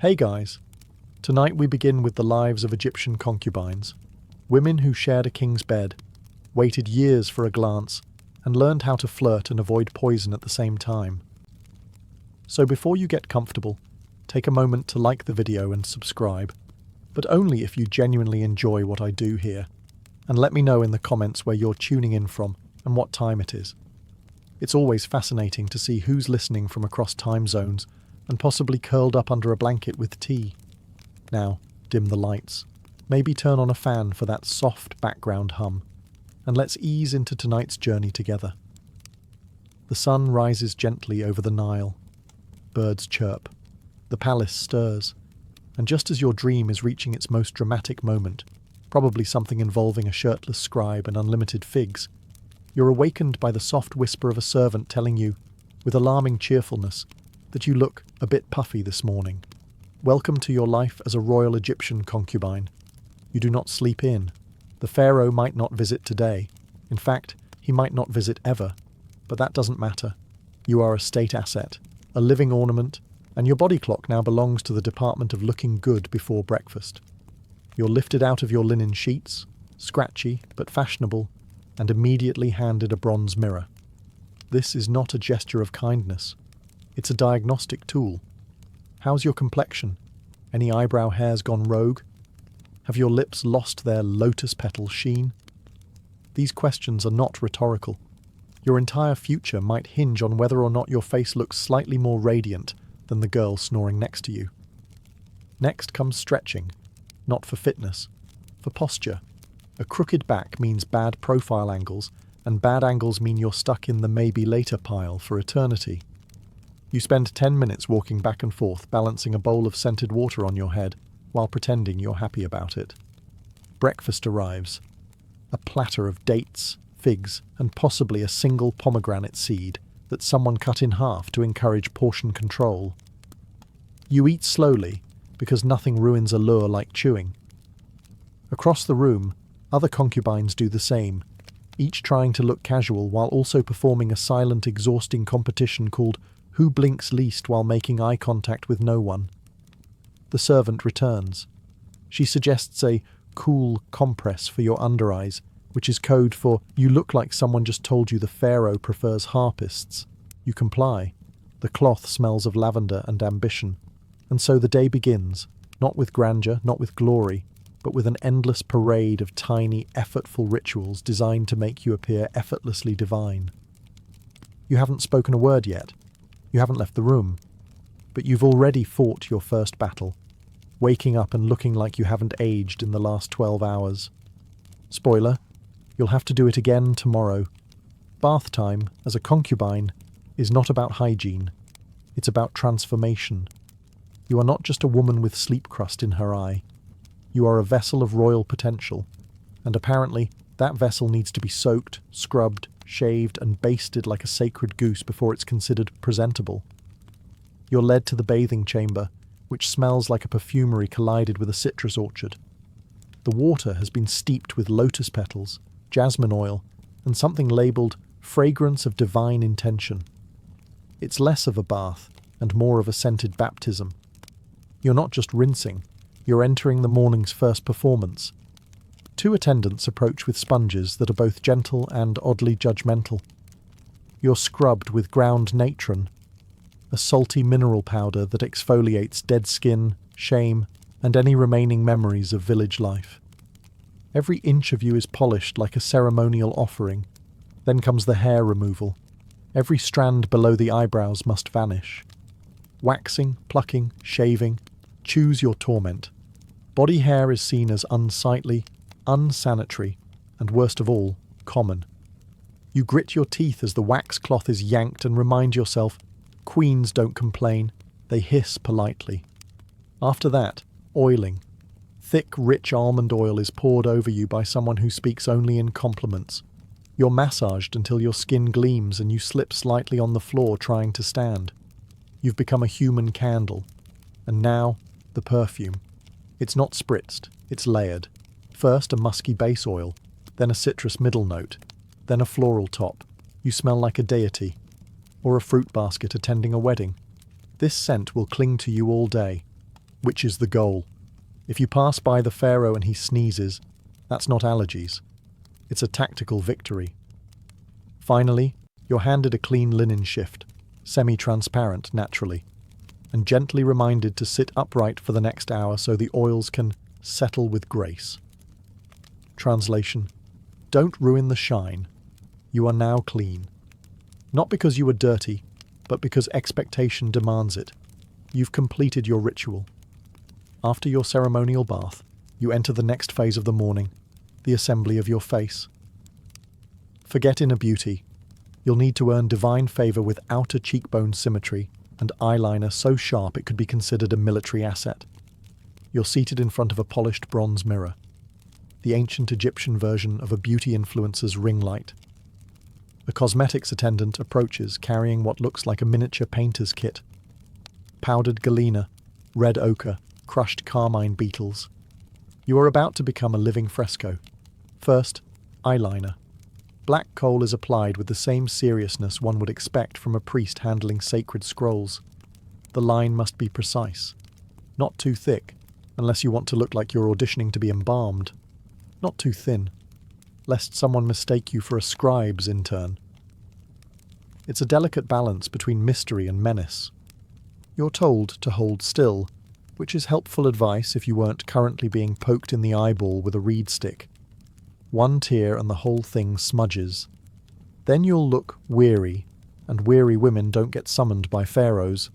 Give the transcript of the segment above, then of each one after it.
Hey guys, tonight we begin with the lives of Egyptian concubines, women who shared a king's bed, waited years for a glance, and learned how to flirt and avoid poison at the same time. So before you get comfortable, take a moment to like the video and subscribe, but only if you genuinely enjoy what I do here, and let me know in the comments where you're tuning in from and what time it is. It's always fascinating to see who's listening from across time zones and possibly curled up under a blanket with tea. Now, dim the lights. Maybe turn on a fan for that soft background hum, and let's ease into tonight's journey together. The sun rises gently over the Nile. Birds chirp. The palace stirs. And just as your dream is reaching its most dramatic moment, probably something involving a shirtless scribe and unlimited figs, you're awakened by the soft whisper of a servant telling you, with alarming cheerfulness, that you look a bit puffy this morning. Welcome to your life as a royal Egyptian concubine. You do not sleep in. The pharaoh might not visit today. In fact, he might not visit ever. But that doesn't matter. You are a state asset, a living ornament, and your body clock now belongs to the department of looking good before breakfast. You're lifted out of your linen sheets, scratchy but fashionable, and immediately handed a bronze mirror. This is not a gesture of kindness. It's a diagnostic tool. How's your complexion? Any eyebrow hairs gone rogue? Have your lips lost their lotus petal sheen? These questions are not rhetorical. Your entire future might hinge on whether or not your face looks slightly more radiant than the girl snoring next to you. Next comes stretching, not for fitness, for posture. A crooked back means bad profile angles, and bad angles mean you're stuck in the maybe later pile for eternity. You spend 10 minutes walking back and forth, balancing a bowl of scented water on your head, while pretending you're happy about it. Breakfast arrives. A platter of dates, figs, and possibly a single pomegranate seed that someone cut in half to encourage portion control. You eat slowly, because nothing ruins a lure like chewing. Across the room, other concubines do the same, each trying to look casual while also performing a silent, exhausting competition called Who Blinks Least while making eye contact with no one. The servant returns. She suggests a cool compress for your under eyes, which is code for you look like someone just told you the pharaoh prefers harpists. You comply. The cloth smells of lavender and ambition. And so the day begins, not with grandeur, not with glory, but with an endless parade of tiny, effortful rituals designed to make you appear effortlessly divine. You haven't spoken a word yet. You haven't left the room. But you've already fought your first battle, waking up and looking like you haven't aged in the last 12 hours. Spoiler, you'll have to do it again tomorrow. Bath time, as a concubine, is not about hygiene. It's about transformation. You are not just a woman with sleep crust in her eye. You are a vessel of royal potential, and apparently that vessel needs to be soaked, scrubbed, shaved, and basted like a sacred goose before it's considered presentable. You're led to the bathing chamber, which smells like a perfumery collided with a citrus orchard. The water has been steeped with lotus petals, jasmine oil, and something labelled fragrance of divine intention. It's less of a bath and more of a scented baptism. You're not just rinsing, you're entering the morning's first performance. 2 attendants approach with sponges that are both gentle and oddly judgmental. You're scrubbed with ground natron, a salty mineral powder that exfoliates dead skin, shame, and any remaining memories of village life. Every inch of you is polished like a ceremonial offering. Then comes the hair removal. Every strand below the eyebrows must vanish. Waxing, plucking, shaving, choose your torment. Body hair is seen as unsightly, unsanitary, and worst of all, common. You grit your teeth as the wax cloth is yanked and remind yourself, queens don't complain, they hiss politely. After that, oiling. Thick, rich almond oil is poured over you by someone who speaks only in compliments. You're massaged until your skin gleams and you slip slightly on the floor trying to stand. You've become a human candle. And now, the perfume. It's not spritzed, it's layered. First a musky base oil, then a citrus middle note, then a floral top. You smell like a deity, or a fruit basket attending a wedding. This scent will cling to you all day. which is the goal. If you pass by the pharaoh and he sneezes, that's not allergies. It's a tactical victory. Finally, you're handed a clean linen shift, semi-transparent naturally, and gently reminded to sit upright for the next hour so the oils can settle with grace. Translation: don't ruin the shine. You are now clean. Not because you were dirty, but because expectation demands it. You've completed your ritual. After your ceremonial bath, you enter the next phase of the morning, the assembly of your face. Forget inner beauty. You'll need to earn divine favor with outer cheekbone symmetry and eyeliner so sharp it could be considered a military asset. You're seated in front of a polished bronze mirror, the ancient Egyptian version of a beauty influencer's ring light. A cosmetics attendant approaches carrying what looks like a miniature painter's kit. Powdered galena, red ochre, crushed carmine beetles. You are about to become a living fresco. First, eyeliner. Black coal is applied with the same seriousness one would expect from a priest handling sacred scrolls. The line must be precise. Not too thick, unless you want to look like you're auditioning to be embalmed. Not too thin, lest someone mistake you for a scribe's intern. It's a delicate balance between mystery and menace. You're told to hold still, which is helpful advice if you weren't currently being poked in the eyeball with a reed stick. One tear and the whole thing smudges. Then you'll look weary, and weary women don't get summoned by pharaohs.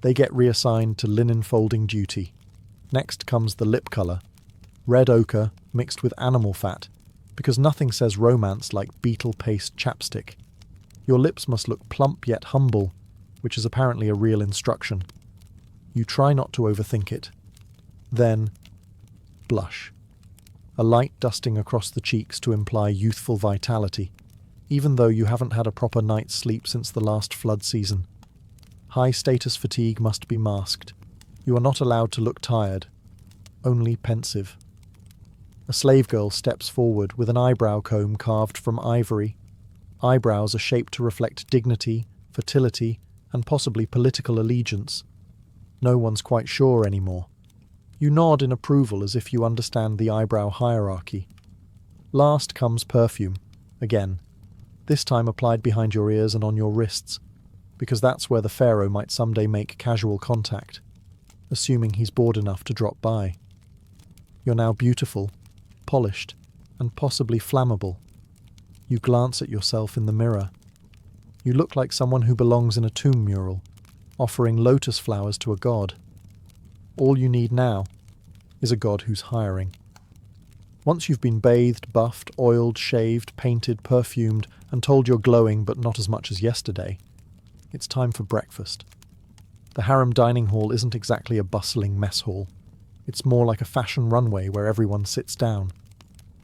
They get reassigned to linen folding duty. Next comes the lip colour. Red ochre mixed with animal fat, because nothing says romance like beetle paste chapstick. Your lips must look plump yet humble, which is apparently a real instruction. You try not to overthink it. Then, blush. A light dusting across the cheeks to imply youthful vitality, even though you haven't had a proper night's sleep since the last flood season. High-status fatigue must be masked. You are not allowed to look tired, only pensive. A slave girl steps forward with an eyebrow comb carved from ivory. Eyebrows are shaped to reflect dignity, fertility, and possibly political allegiance. No one's quite sure anymore. You nod in approval as if you understand the eyebrow hierarchy. Last comes perfume, again, this time applied behind your ears and on your wrists, because that's where the pharaoh might someday make casual contact, assuming he's bored enough to drop by. You're now beautiful, polished, and possibly flammable. You glance at yourself in the mirror. You look like someone who belongs in a tomb mural, offering lotus flowers to a god. All you need now is a god who's hiring. Once you've been bathed, buffed, oiled, shaved, painted, perfumed, and told you're glowing but not as much as yesterday, it's time for breakfast. The harem dining hall isn't exactly a bustling mess hall. It's more like a fashion runway where everyone sits down.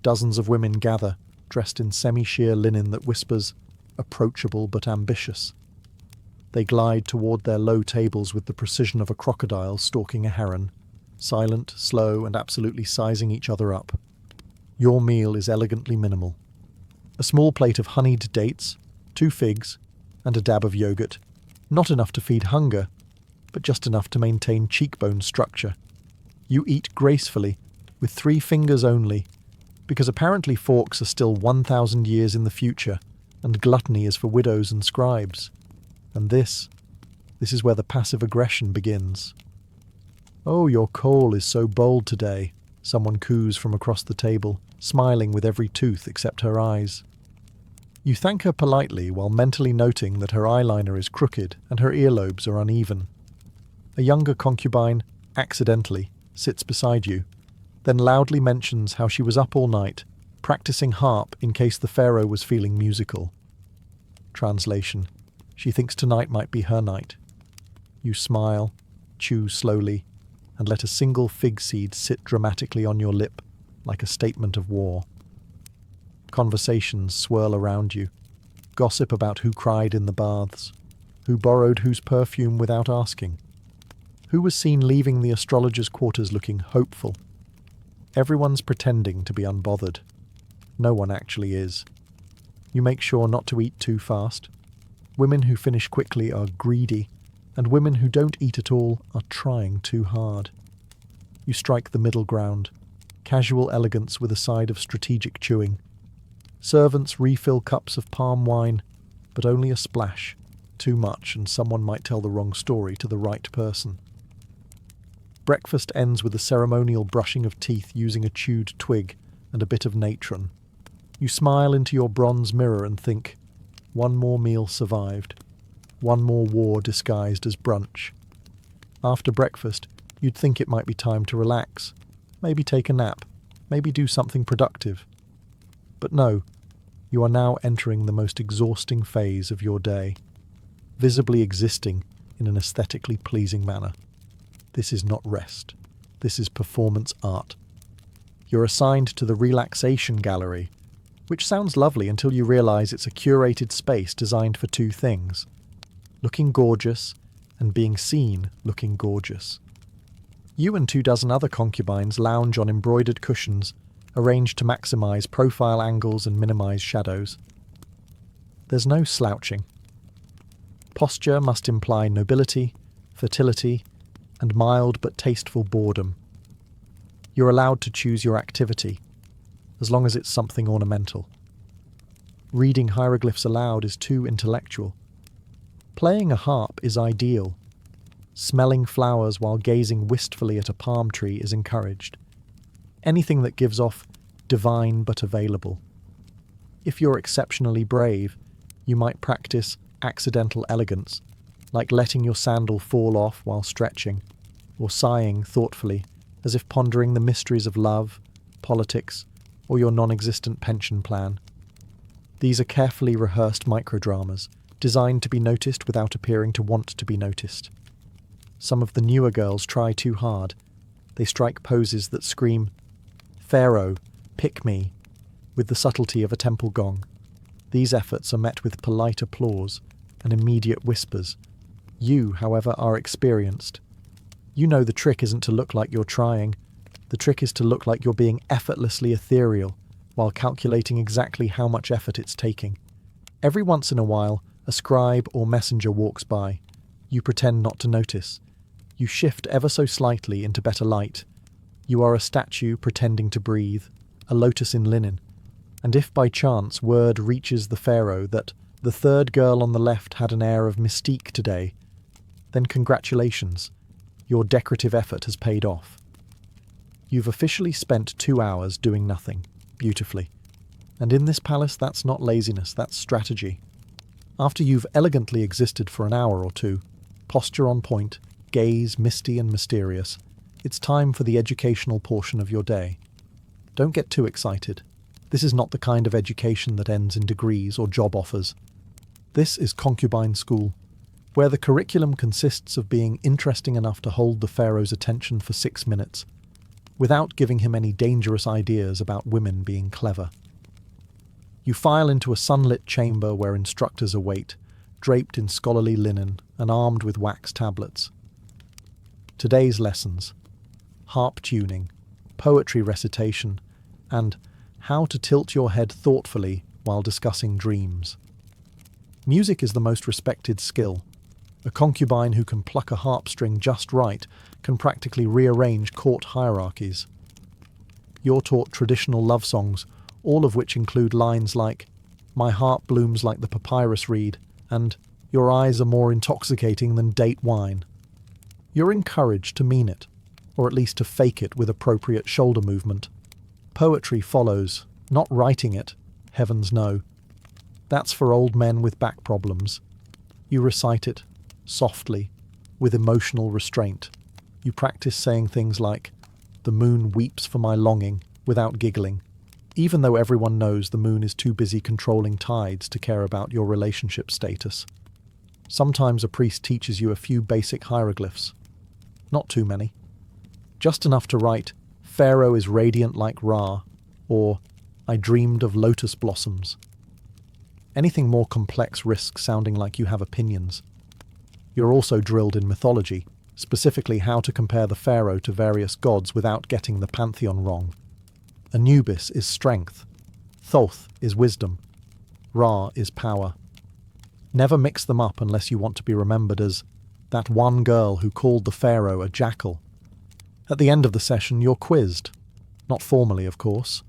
Dozens of women gather, dressed in semi-sheer linen that whispers, approachable but ambitious. They glide toward their low tables with the precision of a crocodile stalking a heron, silent, slow, and absolutely sizing each other up. Your meal is elegantly minimal. A small plate of honeyed dates, 2 figs, and a dab of yogurt. Not enough to feed hunger, but just enough to maintain cheekbone structure. You eat gracefully, with 3 fingers only, because apparently forks are still 1,000 years in the future, and gluttony is for widows and scribes. And this is where the passive aggression begins. "Oh, your coal is so bold today," someone coos from across the table, smiling with every tooth except her eyes. You thank her politely while mentally noting that her eyeliner is crooked and her earlobes are uneven. A younger concubine, accidentally, sits beside you, then loudly mentions how she was up all night, practicing harp in case the pharaoh was feeling musical. Translation: she thinks tonight might be her night. You smile, chew slowly, and let a single fig seed sit dramatically on your lip, like a statement of war. Conversations swirl around you. Gossip about who cried in the baths, who borrowed whose perfume without asking, who was seen leaving the astrologer's quarters looking hopeful. Everyone's pretending to be unbothered. No one actually is. You make sure not to eat too fast. Women who finish quickly are greedy, and women who don't eat at all are trying too hard. You strike the middle ground, casual elegance with a side of strategic chewing. Servants refill cups of palm wine, but only a splash, too much, and someone might tell the wrong story to the right person. Breakfast ends with a ceremonial brushing of teeth using a chewed twig and a bit of natron. You smile into your bronze mirror and think, one more meal survived, one more war disguised as brunch. After breakfast, you'd think it might be time to relax, maybe take a nap, maybe do something productive. But no, you are now entering the most exhausting phase of your day, visibly existing in an aesthetically pleasing manner. This is not rest. This is performance art. You're assigned to the relaxation gallery, which sounds lovely until you realize it's a curated space designed for two things: looking gorgeous and being seen looking gorgeous. You and 24 other concubines lounge on embroidered cushions, arranged to maximize profile angles and minimize shadows. There's no slouching. Posture must imply nobility, fertility, and mild but tasteful boredom. You're allowed to choose your activity, as long as it's something ornamental. Reading hieroglyphs aloud is too intellectual. Playing a harp is ideal. Smelling flowers while gazing wistfully at a palm tree is encouraged. Anything that gives off divine but available. If you're exceptionally brave, you might practice accidental elegance, like letting your sandal fall off while stretching, or sighing thoughtfully as if pondering the mysteries of love, politics, or your non-existent pension plan. These are carefully rehearsed microdramas, designed to be noticed without appearing to want to be noticed. Some of the newer girls try too hard. They strike poses that scream, "Pharaoh, pick me," with the subtlety of a temple gong. These efforts are met with polite applause and immediate whispers. You, however, are experienced. You know the trick isn't to look like you're trying. The trick is to look like you're being effortlessly ethereal while calculating exactly how much effort it's taking. Every once in a while, a scribe or messenger walks by. You pretend not to notice. You shift ever so slightly into better light. You are a statue pretending to breathe, a lotus in linen. And if by chance word reaches the pharaoh that the third girl on the left had an air of mystique today, then congratulations, your decorative effort has paid off. You've officially spent 2 hours doing nothing, beautifully. And in this palace, that's not laziness, that's strategy. After you've elegantly existed for an hour or two, posture on point, gaze misty and mysterious, it's time for the educational portion of your day. Don't get too excited. This is not the kind of education that ends in degrees or job offers. This is concubine school, where the curriculum consists of being interesting enough to hold the pharaoh's attention for 6 minutes, without giving him any dangerous ideas about women being clever. You file into a sunlit chamber where instructors await, draped in scholarly linen and armed with wax tablets. Today's lessons: harp tuning, poetry recitation, and how to tilt your head thoughtfully while discussing dreams. Music is the most respected skill. A concubine who can pluck a harp string just right can practically rearrange court hierarchies. You're taught traditional love songs, all of which include lines like, "My heart blooms like the papyrus reed," and "Your eyes are more intoxicating than date wine." You're encouraged to mean it, or at least to fake it with appropriate shoulder movement. Poetry follows, not writing it, heavens no. That's for old men with back problems. You recite it, softly, with emotional restraint. You practice saying things like, "The moon weeps for my longing," without giggling, even though everyone knows the moon is too busy controlling tides to care about your relationship status. Sometimes a priest teaches you a few basic hieroglyphs. Not too many. Just enough to write, "Pharaoh is radiant like Ra," or "I dreamed of lotus blossoms." Anything more complex risks sounding like you have opinions. You're also drilled in mythology, specifically how to compare the pharaoh to various gods without getting the pantheon wrong. Anubis is strength. Thoth is wisdom. Ra is power. Never mix them up unless you want to be remembered as that one girl who called the pharaoh a jackal. At the end of the session, you're quizzed. Not formally, of course.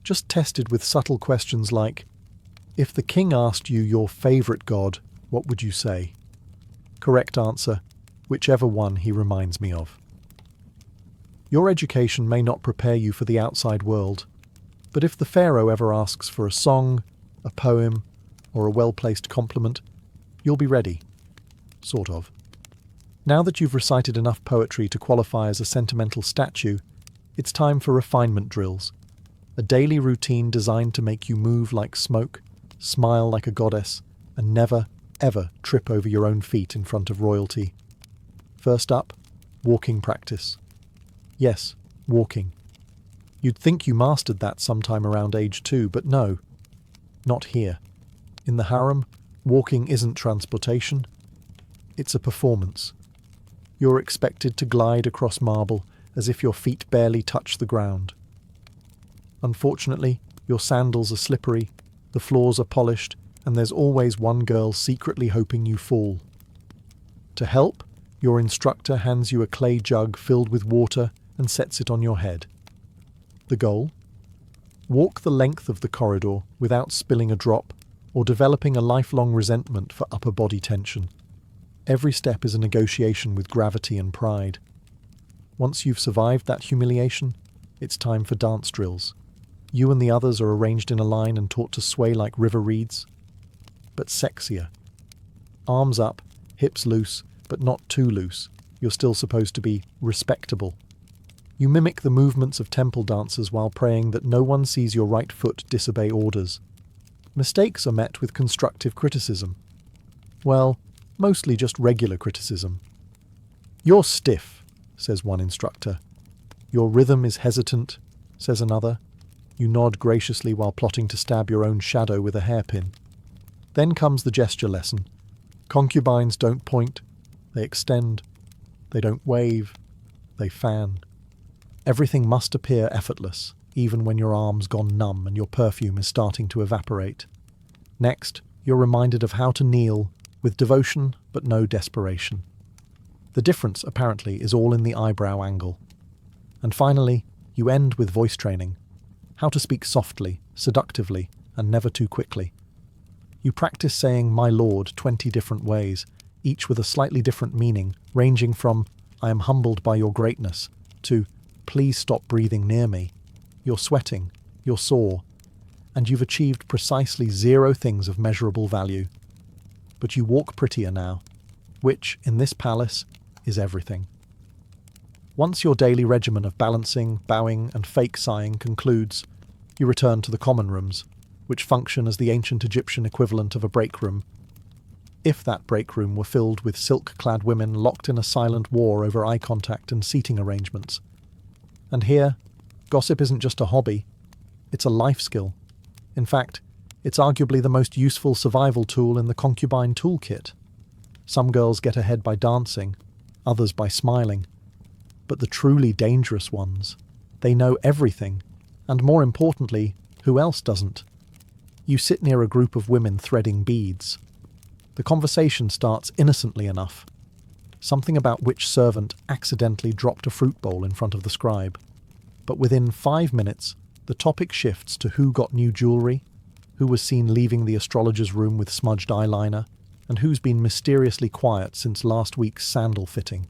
Just tested with subtle questions like, if the king asked you your favourite god, what would you say? Correct answer, whichever one he reminds me of. Your education may not prepare you for the outside world, but if the pharaoh ever asks for a song, a poem, or a well-placed compliment, you'll be ready. Sort of. Now that you've recited enough poetry to qualify as a sentimental statue, it's time for refinement drills. A daily routine designed to make you move like smoke, smile like a goddess, and never, ever trip over your own feet in front of royalty. First up, walking practice. Yes, walking. You'd think you mastered that sometime around age 2, but no, not here. In the harem, walking isn't transportation, it's a performance. You're expected to glide across marble as if your feet barely touch the ground. Unfortunately, your sandals are slippery, the floors are polished, and there's always one girl secretly hoping you fall. To help, your instructor hands you a clay jug filled with water and sets it on your head. The goal? Walk the length of the corridor without spilling a drop or developing a lifelong resentment for upper body tension. Every step is a negotiation with gravity and pride. Once you've survived that humiliation, it's time for dance drills. You and the others are arranged in a line and taught to sway like river reeds, but sexier. Arms up, hips loose, but not too loose. You're still supposed to be respectable. You mimic the movements of temple dancers while praying that no one sees your right foot disobey orders. Mistakes are met with constructive criticism. Well, mostly just regular criticism. You're stiff, says one instructor. Your rhythm is hesitant, says another. You nod graciously while plotting to stab your own shadow with a hairpin. Then comes the gesture lesson. Concubines don't point, they extend. They don't wave, they fan. Everything must appear effortless, even when your arm's gone numb and your perfume is starting to evaporate. Next, you're reminded of how to kneel, with devotion but no desperation. The difference, apparently, is all in the eyebrow angle. And finally, you end with voice training. How to speak softly, seductively, and never too quickly. You practice saying "my lord" 20 different ways, each with a slightly different meaning, ranging from "I am humbled by your greatness" to "please stop breathing near me." You're sweating, you're sore, and you've achieved precisely 0 things of measurable value. But you walk prettier now, which, in this palace, is everything. Once your daily regimen of balancing, bowing, and fake sighing concludes, you return to the common rooms, which function as the ancient Egyptian equivalent of a break room. If that break room were filled with silk-clad women locked in a silent war over eye contact and seating arrangements. And here, gossip isn't just a hobby, it's a life skill. In fact, it's arguably the most useful survival tool in the Concubine toolkit. Some girls get ahead by dancing, others by smiling. But the truly dangerous ones, they know everything, and more importantly, who else doesn't? You sit near a group of women threading beads. The conversation starts innocently enough. Something about which servant accidentally dropped a fruit bowl in front of the scribe. But within 5 minutes, the topic shifts to who got new jewellery, who was seen leaving the astrologer's room with smudged eyeliner, and who's been mysteriously quiet since last week's sandal fitting.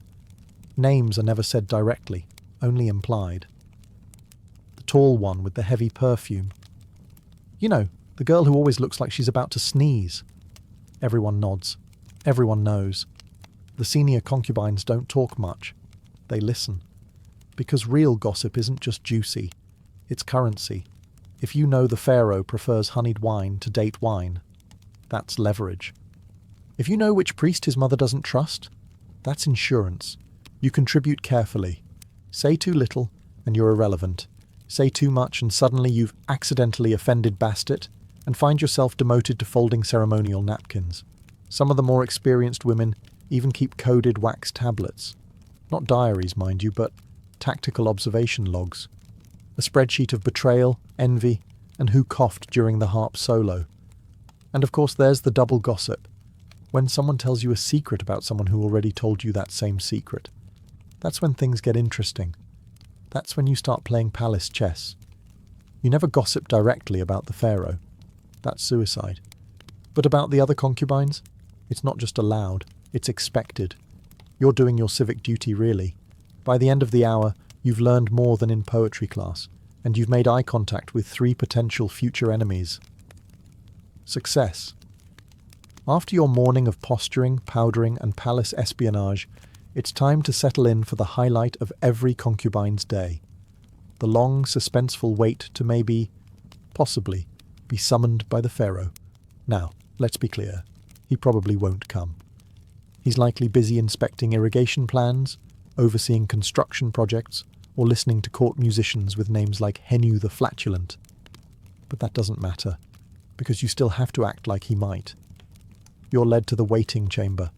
Names are never said directly, only implied. The tall one with the heavy perfume. You know, the girl who always looks like she's about to sneeze. Everyone nods. Everyone knows. The senior concubines don't talk much. They listen. Because real gossip isn't just juicy. It's currency. If you know the pharaoh prefers honeyed wine to date wine, that's leverage. If you know which priest his mother doesn't trust, that's insurance. You contribute carefully. Say too little, and you're irrelevant. Say too much, and suddenly you've accidentally offended Bastet, and find yourself demoted to folding ceremonial napkins. Some of the more experienced women even keep coded wax tablets. Not diaries, mind you, but tactical observation logs. A spreadsheet of betrayal, envy, and who coughed during the harp solo. And of course there's the double gossip. When someone tells you a secret about someone who already told you that same secret. That's when things get interesting. That's when you start playing palace chess. You never gossip directly about the pharaoh. That's suicide. But about the other concubines? It's not just allowed, it's expected. You're doing your civic duty, really. By the end of the hour, you've learned more than in poetry class, and you've made eye contact with 3 potential future enemies. Success. After your morning of posturing, powdering, and palace espionage, it's time to settle in for the highlight of every concubine's day. The long, suspenseful wait to maybe, possibly, be summoned by the pharaoh. Now, let's be clear, he probably won't come. He's likely busy inspecting irrigation plans, overseeing construction projects, or listening to court musicians with names like Henu the Flatulent. But that doesn't matter, because you still have to act like he might. You're led to the waiting chamber,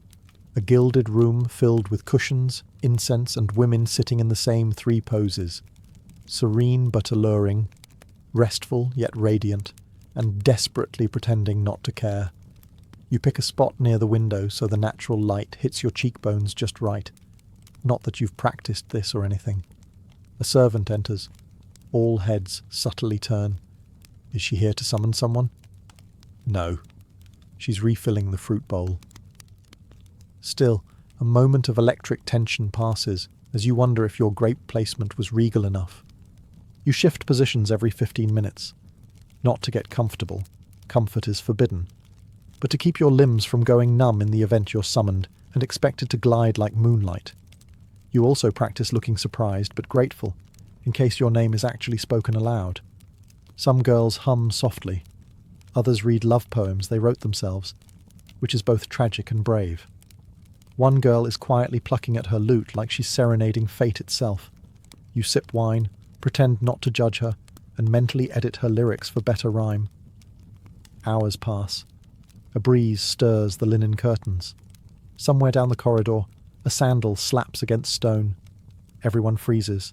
a gilded room filled with cushions, incense, and women sitting in the same 3 poses. Serene but alluring, restful yet radiant, and desperately pretending not to care. You pick a spot near the window so the natural light hits your cheekbones just right. Not that you've practiced this or anything. A servant enters. All heads subtly turn. Is she here to summon someone? No. She's refilling the fruit bowl. Still, a moment of electric tension passes as you wonder if your grape placement was regal enough. You shift positions every 15 minutes. Not to get comfortable. Comfort is forbidden. But to keep your limbs from going numb in the event you're summoned and expected to glide like moonlight. You also practice looking surprised but grateful, in case your name is actually spoken aloud. Some girls hum softly. Others read love poems they wrote themselves, which is both tragic and brave. One girl is quietly plucking at her lute like she's serenading fate itself. You sip wine, pretend not to judge her, and mentally edit her lyrics for better rhyme. Hours pass. A breeze stirs the linen curtains. Somewhere down the corridor, a sandal slaps against stone. Everyone freezes.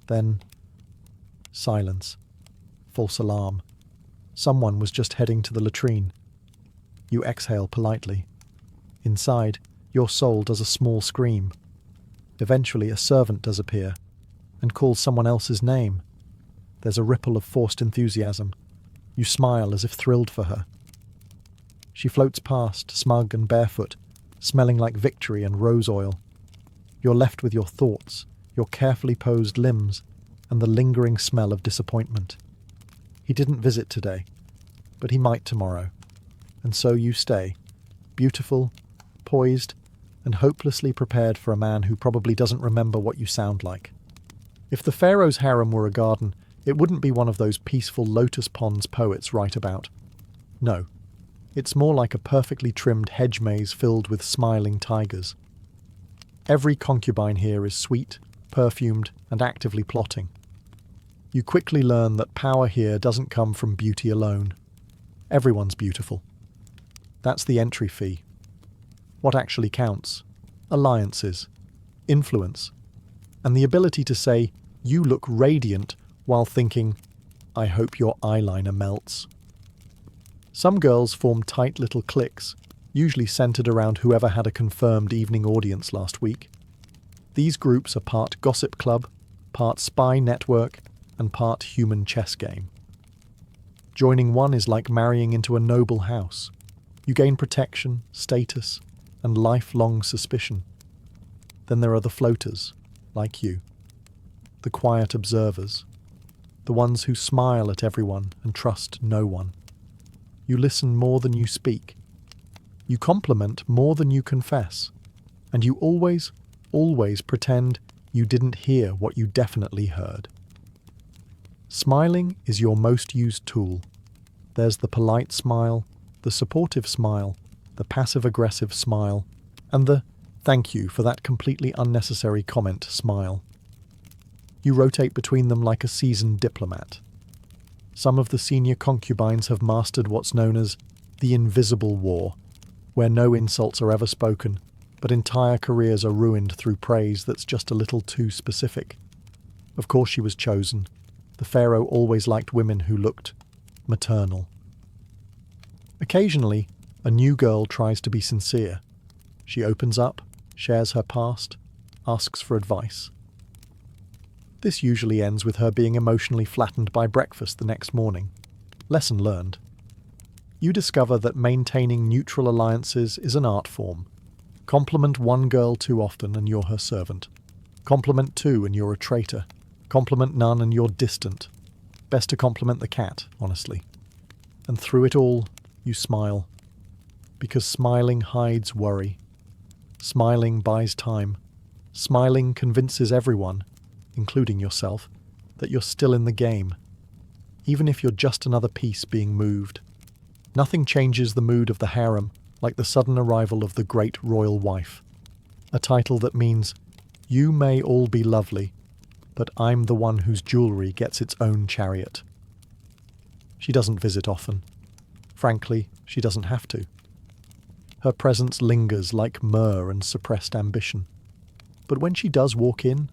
Then, silence. False alarm. Someone was just heading to the latrine. You exhale politely. Inside, your soul does a small scream. Eventually, a servant does appear and calls someone else's name. There's a ripple of forced enthusiasm. You smile as if thrilled for her. She floats past, smug and barefoot, smelling like victory and rose oil. You're left with your thoughts, your carefully posed limbs, and the lingering smell of disappointment. He didn't visit today, but he might tomorrow. And so you stay, beautiful, poised, and hopelessly prepared for a man who probably doesn't remember what you sound like. If the pharaoh's harem were a garden, it wouldn't be one of those peaceful lotus ponds poets write about. No, it's more like a perfectly trimmed hedge maze filled with smiling tigers. Every concubine here is sweet, perfumed, and actively plotting. You quickly learn that power here doesn't come from beauty alone. Everyone's beautiful. That's the entry fee. What actually counts? Alliances, influence, and the ability to say, "You look radiant," while thinking, "I hope your eyeliner melts." Some girls form tight little cliques, usually centered around whoever had a confirmed evening audience last week. These groups are part gossip club, part spy network, and part human chess game. Joining one is like marrying into a noble house. You gain protection, status, and lifelong suspicion. Then there are the floaters, like you. The quiet observers. The ones who smile at everyone and trust no one. You listen more than you speak. You compliment more than you confess. And you always pretend you didn't hear what you definitely heard. Smiling is your most used tool. There's the polite smile, the supportive smile, the passive-aggressive smile, and the "thank you for that completely unnecessary comment" smile. You rotate between them like a seasoned diplomat. Some of the senior concubines have mastered what's known as the invisible war, where no insults are ever spoken, but entire careers are ruined through praise that's just a little too specific. Of course she was chosen. The pharaoh always liked women who looked maternal. Occasionally, a new girl tries to be sincere. She opens up, shares her past, asks for advice. This usually ends with her being emotionally flattened by breakfast the next morning. Lesson learned. You discover that maintaining neutral alliances is an art form. Compliment one girl too often and you're her servant. Compliment two and you're a traitor. Compliment none and you're distant. Best to compliment the cat, honestly. And through it all, you smile. Because smiling hides worry. Smiling buys time. Smiling convinces everyone, including yourself, that you're still in the game, even if you're just another piece being moved. Nothing changes the mood of the harem like the sudden arrival of the great royal wife, a title that means, you may all be lovely, but I'm the one whose jewellery gets its own chariot. She doesn't visit often. Frankly, she doesn't have to. Her presence lingers like myrrh and suppressed ambition. But when she does walk in,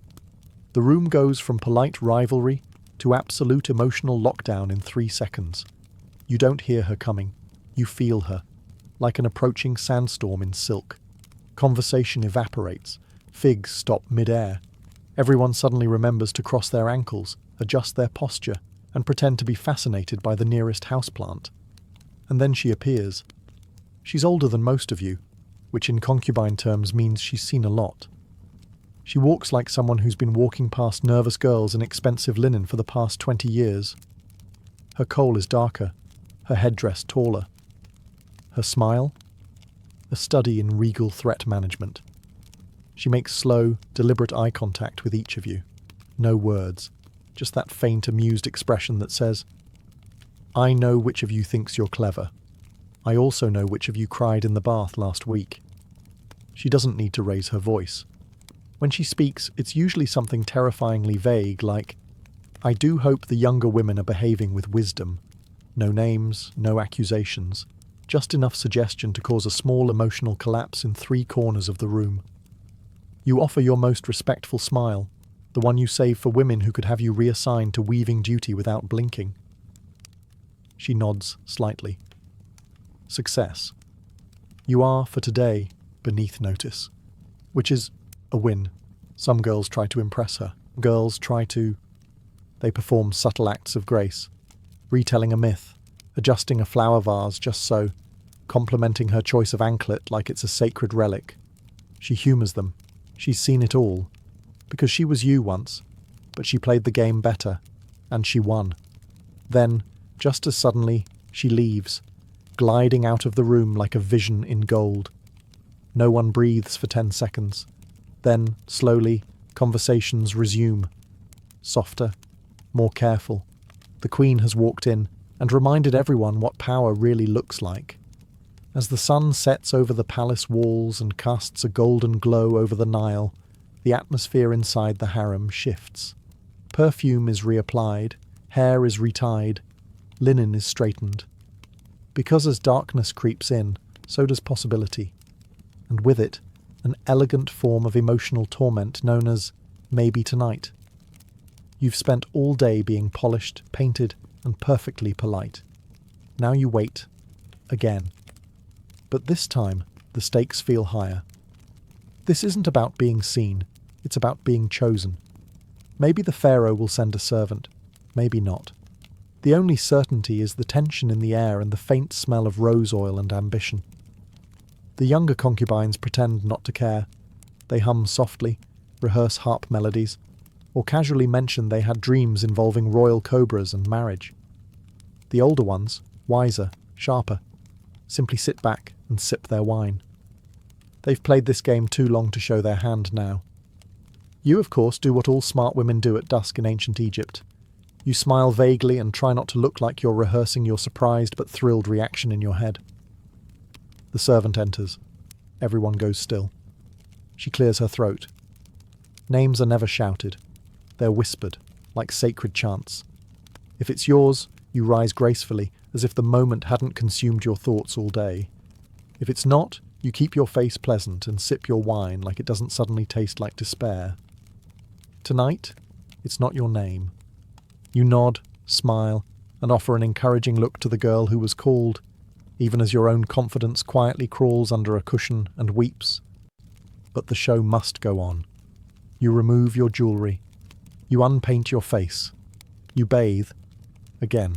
the room goes from polite rivalry to absolute emotional lockdown in 3 seconds. You don't hear her coming. You feel her, like an approaching sandstorm in silk. Conversation evaporates. Figs stop mid-air. Everyone suddenly remembers to cross their ankles, adjust their posture, and pretend to be fascinated by the nearest houseplant. And then she appears. She's older than most of you, which in concubine terms means she's seen a lot. She walks like someone who's been walking past nervous girls in expensive linen for the past 20 years. Her kohl is darker, her headdress taller. Her smile? A study in regal threat management. She makes slow, deliberate eye contact with each of you. No words, just that faint, amused expression that says, I know which of you thinks you're clever. I also know which of you cried in the bath last week. She doesn't need to raise her voice. When she speaks, it's usually something terrifyingly vague, like, I do hope the younger women are behaving with wisdom. No names, no accusations, just enough suggestion to cause a small emotional collapse in 3 corners of the room. You offer your most respectful smile, the one you save for women who could have you reassigned to weaving duty without blinking. She nods slightly. Success. You are, for today, beneath notice, which is a win. Some girls try to impress her. Girls try to... They perform subtle acts of grace, retelling a myth, adjusting a flower vase just so, complimenting her choice of anklet like it's a sacred relic. She humours them. She's seen it all. Because she was you once, but she played the game better, and she won. Then, just as suddenly, she leaves, gliding out of the room like a vision in gold. No one breathes for 10 seconds. Then, slowly, conversations resume. Softer, more careful. The Queen has walked in and reminded everyone what power really looks like. As the sun sets over the palace walls and casts a golden glow over the Nile, the atmosphere inside the harem shifts. Perfume is reapplied, hair is retied, linen is straightened. Because as darkness creeps in, so does possibility. And with it, an elegant form of emotional torment known as maybe tonight. You've spent all day being polished, painted, and perfectly polite. Now you wait. Again. But this time, the stakes feel higher. This isn't about being seen, it's about being chosen. Maybe the pharaoh will send a servant, maybe not. The only certainty is the tension in the air and the faint smell of rose oil and ambition. The younger concubines pretend not to care. They hum softly, rehearse harp melodies, or casually mention they had dreams involving royal cobras and marriage. The older ones, wiser, sharper, simply sit back and sip their wine. They've played this game too long to show their hand now. You, of course, do what all smart women do at dusk in ancient Egypt. You smile vaguely and try not to look like you're rehearsing your surprised but thrilled reaction in your head. The servant enters. Everyone goes still. She clears her throat. Names are never shouted. They're whispered, like sacred chants. If it's yours, you rise gracefully, as if the moment hadn't consumed your thoughts all day. If it's not, you keep your face pleasant and sip your wine like it doesn't suddenly taste like despair. Tonight, it's not your name. You nod, smile, and offer an encouraging look to the girl who was called, even as your own confidence quietly crawls under a cushion and weeps. But the show must go on. You remove your jewelry. You unpaint your face. You bathe. Again.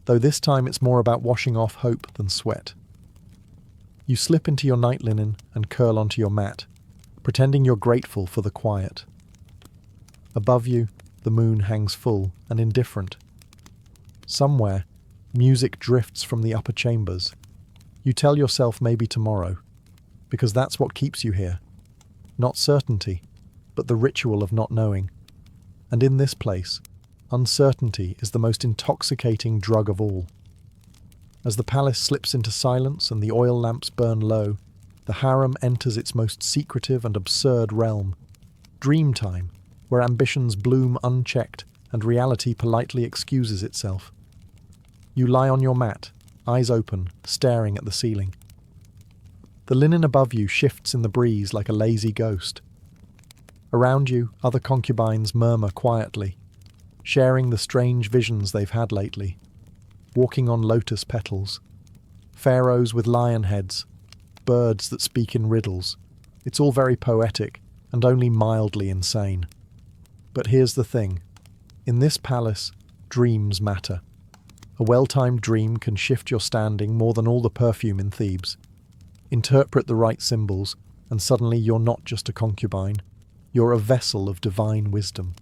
Though this time it's more about washing off hope than sweat. You slip into your night linen and curl onto your mat, pretending you're grateful for the quiet. Above you, the moon hangs full and indifferent. Somewhere, music drifts from the upper chambers. You tell yourself maybe tomorrow, because that's what keeps you here. Not certainty, but the ritual of not knowing. And in this place, uncertainty is the most intoxicating drug of all. As the palace slips into silence and the oil lamps burn low, the harem enters its most secretive and absurd realm. Dream time, where ambitions bloom unchecked and reality politely excuses itself. You lie on your mat, eyes open, staring at the ceiling. The linen above you shifts in the breeze like a lazy ghost. Around you, other concubines murmur quietly, sharing the strange visions they've had lately. Walking on lotus petals, pharaohs with lion heads, birds that speak in riddles. It's all very poetic and only mildly insane. But here's the thing. In this palace, dreams matter. A well-timed dream can shift your standing more than all the perfume in Thebes. Interpret the right symbols, and suddenly you're not just a concubine. You're a vessel of divine wisdom.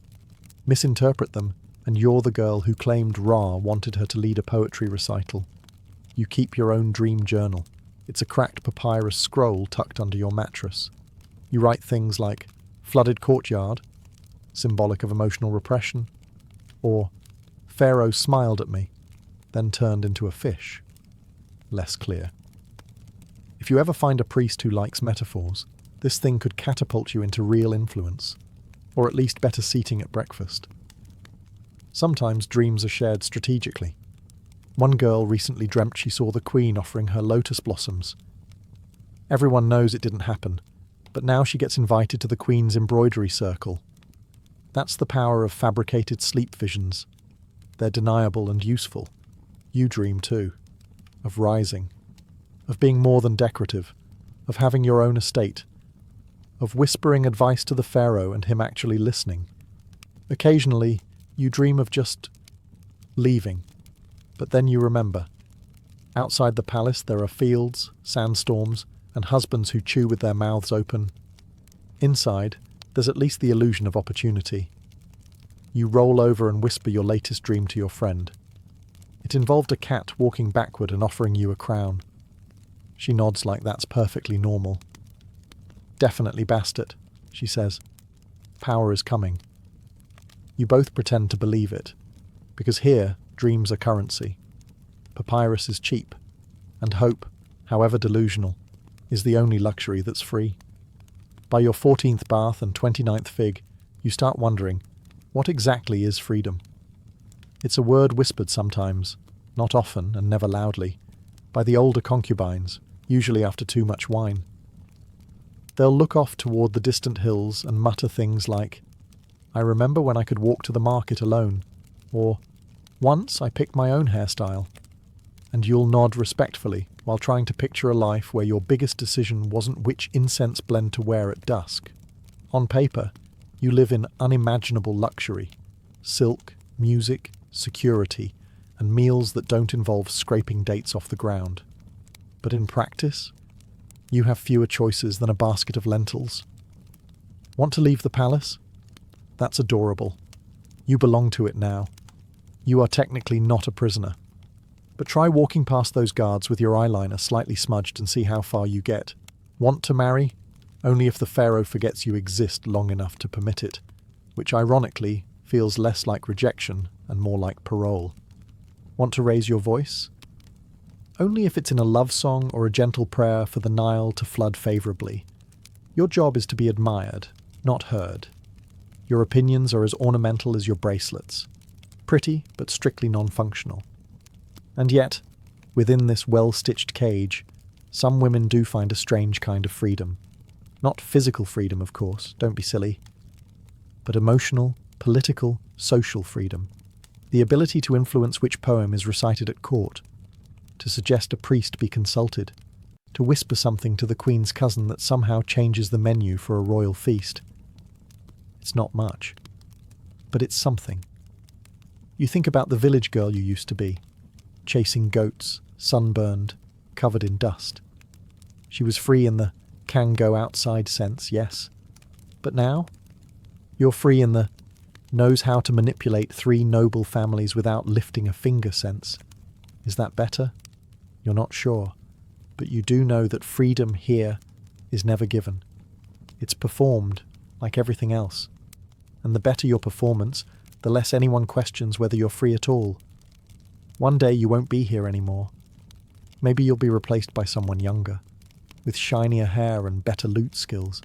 Misinterpret them, and you're the girl who claimed Ra wanted her to lead a poetry recital. You keep your own dream journal. It's a cracked papyrus scroll tucked under your mattress. You write things like, flooded courtyard, symbolic of emotional repression, or Pharaoh smiled at me, then turned into a fish. Less clear. If you ever find a priest who likes metaphors, this thing could catapult you into real influence, or at least better seating at breakfast. Sometimes dreams are shared strategically. One girl recently dreamt she saw the Queen offering her lotus blossoms. Everyone knows it didn't happen, but now she gets invited to the Queen's embroidery circle. That's the power of fabricated sleep visions. They're deniable and useful. You dream too. Of rising. Of being more than decorative. Of having your own estate. Of whispering advice to the pharaoh and him actually listening. Occasionally, you dream of just leaving. But then you remember. Outside the palace there are fields, sandstorms, and husbands who chew with their mouths open. Inside, there's at least the illusion of opportunity. You roll over and whisper your latest dream to your friend. It involved a cat walking backward and offering you a crown. She nods like that's perfectly normal. Definitely bastard, she says. Power is coming. You both pretend to believe it, because here, dreams are currency. Papyrus is cheap, and hope, however delusional, is the only luxury that's free. By your 14th bath and 29th fig, you start wondering, what exactly is freedom? It's a word whispered sometimes, not often and never loudly, by the older concubines, usually after too much wine. They'll look off toward the distant hills and mutter things like, I remember when I could walk to the market alone, or once I picked my own hairstyle. And you'll nod respectfully while trying to picture a life where your biggest decision wasn't which incense blend to wear at dusk. On paper, you live in unimaginable luxury. Silk, music, security, and meals that don't involve scraping dates off the ground. But in practice, you have fewer choices than a basket of lentils. Want to leave the palace? That's adorable. You belong to it now. You are technically not a prisoner. But try walking past those guards with your eyeliner slightly smudged and see how far you get. Want to marry? Only if the pharaoh forgets you exist long enough to permit it, which ironically feels less like rejection and more like parole. Want to raise your voice? Only if it's in a love song or a gentle prayer for the Nile to flood favourably. Your job is to be admired, not heard. Your opinions are as ornamental as your bracelets. Pretty, but strictly non-functional. And yet, within this well-stitched cage, some women do find a strange kind of freedom. Not physical freedom, of course, don't be silly. But emotional, political, social freedom. The ability to influence which poem is recited at court. To suggest a priest be consulted. To whisper something to the Queen's cousin that somehow changes the menu for a royal feast. It's not much, but it's something. You think about the village girl you used to be, chasing goats, sunburned, covered in dust. She was free in the can go outside sense, yes. But now, you're free in the knows how to manipulate 3 noble families without lifting a finger sense. Is that better? You're not sure, but you do know that freedom here is never given. It's performed, like everything else. And the better your performance, the less anyone questions whether you're free at all. One day you won't be here anymore. Maybe you'll be replaced by someone younger, with shinier hair and better loot skills.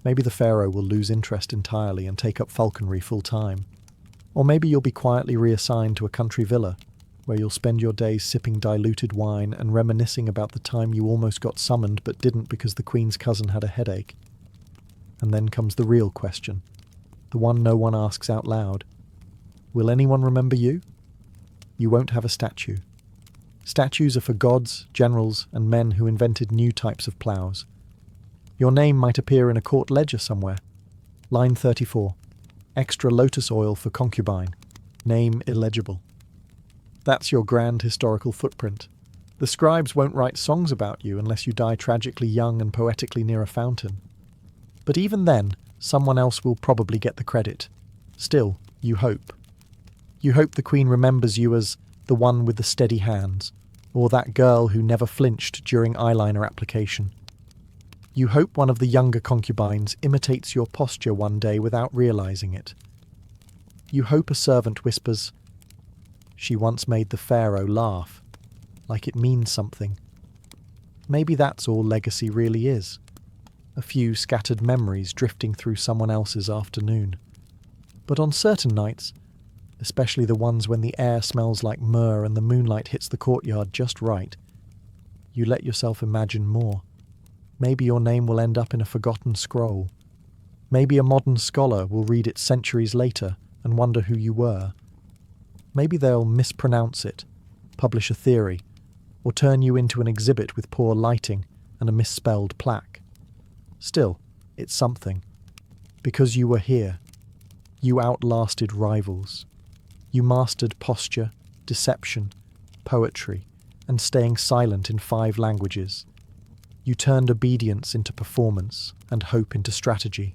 Maybe the pharaoh will lose interest entirely and take up falconry full-time. Or maybe you'll be quietly reassigned to a country villa, where you'll spend your days sipping diluted wine and reminiscing about the time you almost got summoned but didn't because the queen's cousin had a headache. And then comes the real question, the one no one asks out loud. Will anyone remember you? You won't have a statue. Statues are for gods, generals, and men who invented new types of ploughs. Your name might appear in a court ledger somewhere. Line 34. Extra lotus oil for concubine. Name illegible. That's your grand historical footprint. The scribes won't write songs about you unless you die tragically young and poetically near a fountain. But even then, someone else will probably get the credit. Still, you hope. You hope the queen remembers you as the one with the steady hands, or that girl who never flinched during eyeliner application. You hope one of the younger concubines imitates your posture one day without realizing it. You hope a servant whispers, "She once made the pharaoh laugh," like it means something. Maybe that's all legacy really is. A few scattered memories drifting through someone else's afternoon. But on certain nights, especially the ones when the air smells like myrrh and the moonlight hits the courtyard just right, you let yourself imagine more. Maybe your name will end up in a forgotten scroll. Maybe a modern scholar will read it centuries later and wonder who you were. Maybe they'll mispronounce it, publish a theory, or turn you into an exhibit with poor lighting and a misspelled plaque. Still, it's something. Because you were here. You outlasted rivals. You mastered posture, deception, poetry, and staying silent in 5 languages. You turned obedience into performance and hope into strategy.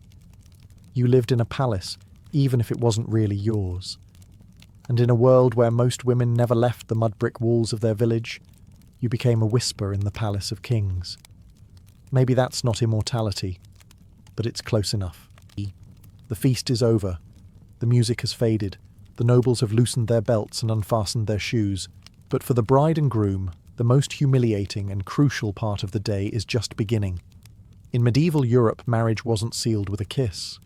You lived in a palace, even if it wasn't really yours. And in a world where most women never left the mud brick walls of their village, you became a whisper in the palace of kings. Maybe that's not immortality, but it's close enough. The feast is over. The music has faded. The nobles have loosened their belts and unfastened their shoes. But for the bride and groom, the most humiliating and crucial part of the day is just beginning. In medieval Europe, marriage wasn't sealed with a kiss.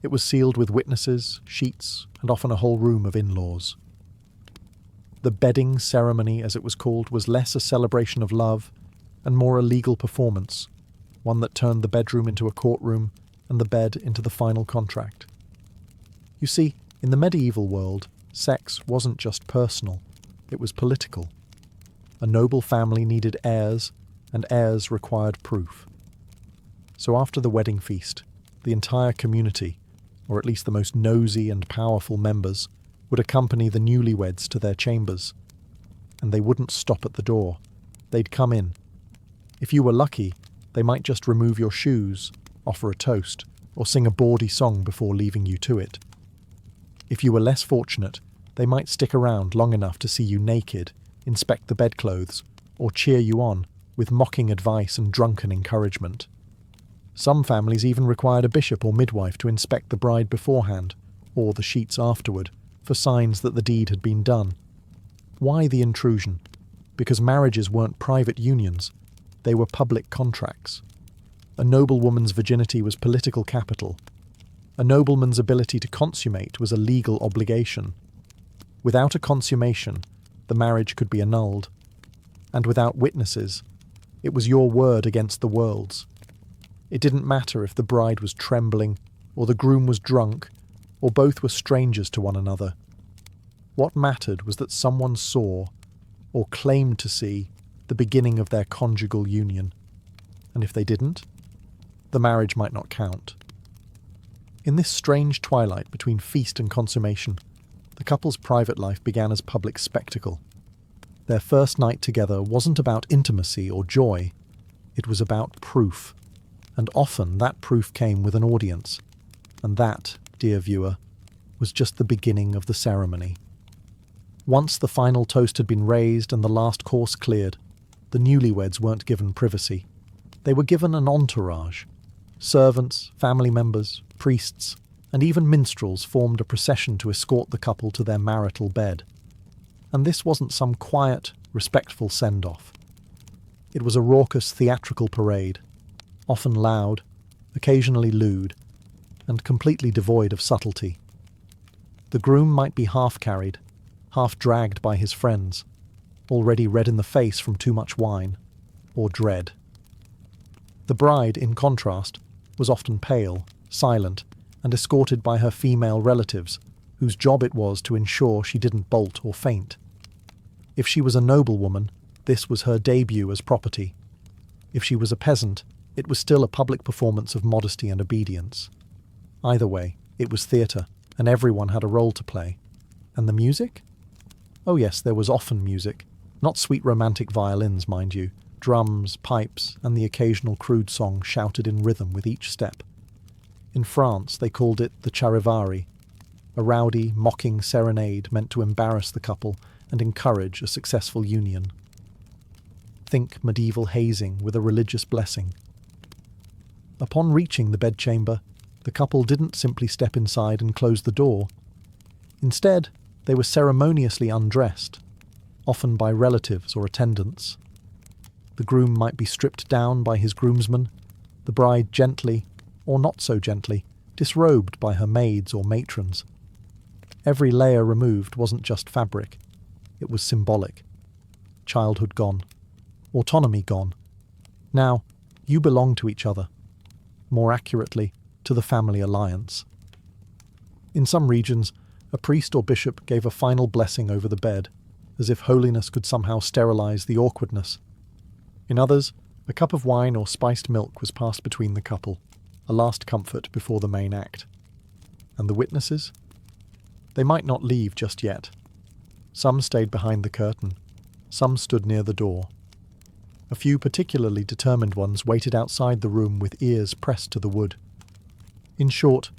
It was sealed with witnesses, sheets, and often a whole room of in-laws. The bedding ceremony, as it was called, was less a celebration of love and more a legal performance, one that turned the bedroom into a courtroom and the bed into the final contract. You see, in the medieval world, sex wasn't just personal, it was political. A noble family needed heirs, and heirs required proof. So after the wedding feast, the entire community, or at least the most nosy and powerful members, would accompany the newlyweds to their chambers. And they wouldn't stop at the door. They'd come in. If you were lucky, they might just remove your shoes, offer a toast, or sing a bawdy song before leaving you to it. If you were less fortunate, they might stick around long enough to see you naked, inspect the bedclothes, or cheer you on with mocking advice and drunken encouragement. Some families even required a bishop or midwife to inspect the bride beforehand, or the sheets afterward, for signs that the deed had been done. Why the intrusion? Because marriages weren't private unions, they were public contracts. A noblewoman's virginity was political capital. A nobleman's ability to consummate was a legal obligation. Without a consummation, the marriage could be annulled. And without witnesses, it was your word against the world's. It didn't matter if the bride was trembling, or the groom was drunk, or both were strangers to one another. What mattered was that someone saw, or claimed to see, the beginning of their conjugal union. And if they didn't, the marriage might not count. In this strange twilight between feast and consummation, the couple's private life began as public spectacle. Their first night together wasn't about intimacy or joy, it was about proof, and often that proof came with an audience. And that, dear viewer, was just the beginning of the ceremony. Once the final toast had been raised and the last course cleared, the newlyweds weren't given privacy. They were given an entourage. Servants, family members, priests, and even minstrels formed a procession to escort the couple to their marital bed. And this wasn't some quiet, respectful send-off. It was a raucous theatrical parade, often loud, occasionally lewd, and completely devoid of subtlety. The groom might be half carried, half dragged by his friends, already red in the face from too much wine, or dread. The bride, in contrast, was often pale, silent, and escorted by her female relatives, whose job it was to ensure she didn't bolt or faint. If she was a noblewoman, this was her debut as property. If she was a peasant, it was still a public performance of modesty and obedience. Either way, it was theatre, and everyone had a role to play. And the music? Oh yes, there was often music. Not sweet romantic violins, mind you. Drums, pipes, and the occasional crude song shouted in rhythm with each step. In France, they called it the charivari, a rowdy, mocking serenade meant to embarrass the couple and encourage a successful union. Think medieval hazing with a religious blessing. Upon reaching the bedchamber, the couple didn't simply step inside and close the door. Instead, they were ceremoniously undressed, often by relatives or attendants. The groom might be stripped down by his groomsmen, the bride gently, or not so gently, disrobed by her maids or matrons. Every layer removed wasn't just fabric, it was symbolic. Childhood gone. Autonomy gone. Now, you belong to each other. More accurately, to the family alliance. In some regions, a priest or bishop gave a final blessing over the bed, as if holiness could somehow sterilize the awkwardness. In others, a cup of wine or spiced milk was passed between the couple, a last comfort before the main act. And the witnesses? They might not leave just yet. Some stayed behind the curtain, some stood near the door. A few particularly determined ones waited outside the room with ears pressed to the wood. In short,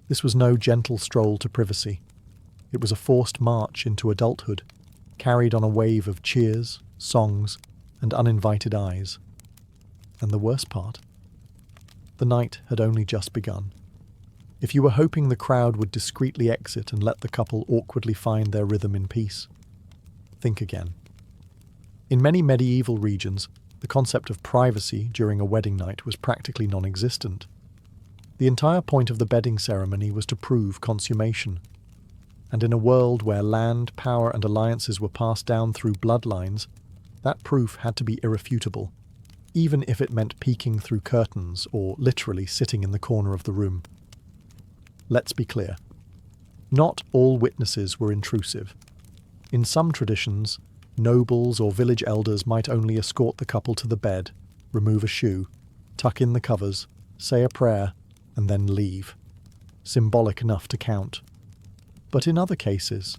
this was no gentle stroll to privacy. It was a forced march into adulthood, carried on a wave of cheers, songs, and uninvited eyes. And the worst part? The night had only just begun. If you were hoping the crowd would discreetly exit and let the couple awkwardly find their rhythm in peace, think again. In many medieval regions, the concept of privacy during a wedding night was practically non-existent. The entire point of the bedding ceremony was to prove consummation. And in a world where land, power, and alliances were passed down through bloodlines, that proof had to be irrefutable, even if it meant peeking through curtains or literally sitting in the corner of the room. Let's be clear. Not all witnesses were intrusive. In some traditions, nobles or village elders might only escort the couple to the bed, remove a shoe, tuck in the covers, say a prayer, and then leave. Symbolic enough to count. But in other cases,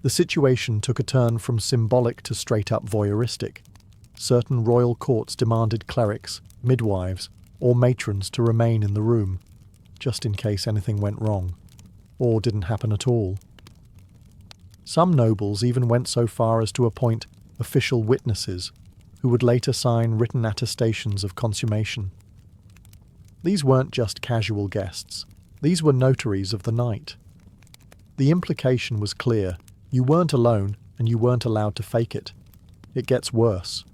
the situation took a turn from symbolic to straight-up voyeuristic. Certain royal courts demanded clerics, midwives, or matrons to remain in the room, just in case anything went wrong, or didn't happen at all. Some nobles even went so far as to appoint official witnesses, who would later sign written attestations of consummation. These weren't just casual guests, these were notaries of the night. The implication was clear: you weren't alone, and you weren't allowed to fake it. It gets worse.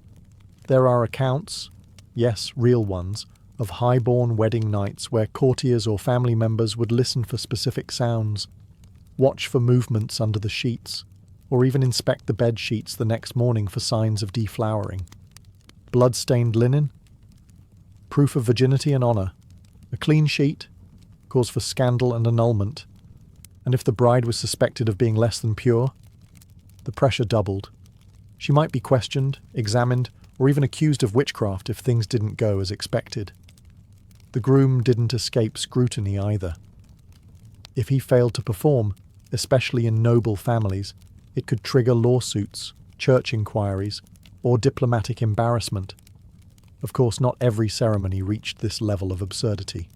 There are accounts, yes, real ones, of high-born wedding nights where courtiers or family members would listen for specific sounds, watch for movements under the sheets, or even inspect the bed sheets the next morning for signs of deflowering. Blood-stained linen? Proof of virginity and honour. A clean sheet? Cause for scandal and annulment. And if the bride was suspected of being less than pure, the pressure doubled. She might be questioned, examined, or even accused of witchcraft if things didn't go as expected. The groom didn't escape scrutiny either. If he failed to perform, especially in noble families, it could trigger lawsuits, church inquiries, or diplomatic embarrassment. Of course, not every ceremony reached this level of absurdity.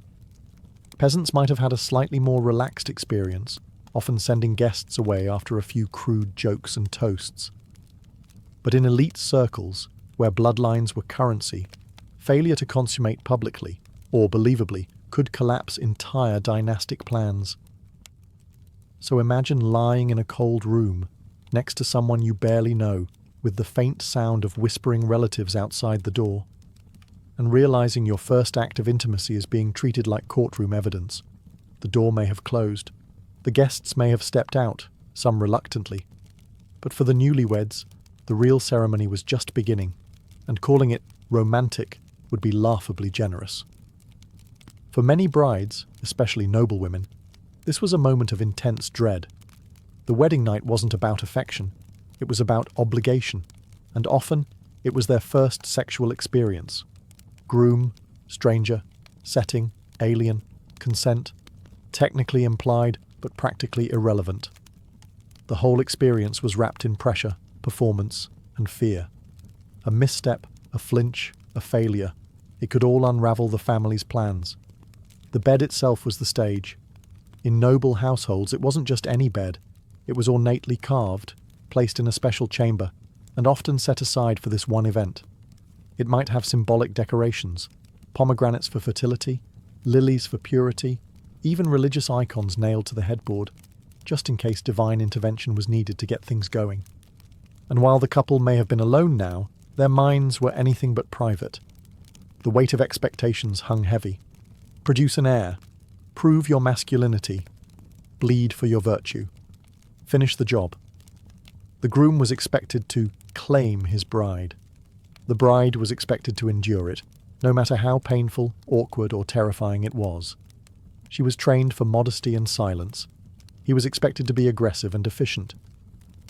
Peasants might have had a slightly more relaxed experience, often sending guests away after a few crude jokes and toasts. But in elite circles, where bloodlines were currency, failure to consummate publicly, or believably, could collapse entire dynastic plans. So imagine lying in a cold room, next to someone you barely know, with the faint sound of whispering relatives outside the door, and realizing your first act of intimacy is being treated like courtroom evidence. The door may have closed. The guests may have stepped out, some reluctantly. But for the newlyweds, the real ceremony was just beginning, and calling it romantic would be laughably generous. For many brides, especially noble women, this was a moment of intense dread. The wedding night wasn't about affection, it was about obligation, and often it was their first sexual experience. Groom, stranger, setting, alien, consent, technically implied but practically irrelevant. The whole experience was wrapped in pressure, performance, and fear. A misstep, a flinch, a failure, it could all unravel the family's plans. The bed itself was the stage. In noble households, it wasn't just any bed. It was ornately carved, placed in a special chamber, and often set aside for this one event. It might have symbolic decorations, pomegranates for fertility, lilies for purity, even religious icons nailed to the headboard, just in case divine intervention was needed to get things going. And while the couple may have been alone now, their minds were anything but private. The weight of expectations hung heavy. Produce an heir. Prove your masculinity. Bleed for your virtue. Finish the job. The groom was expected to claim his bride. The bride was expected to endure it, no matter how painful, awkward, or terrifying it was. She was trained for modesty and silence. He was expected to be aggressive and efficient.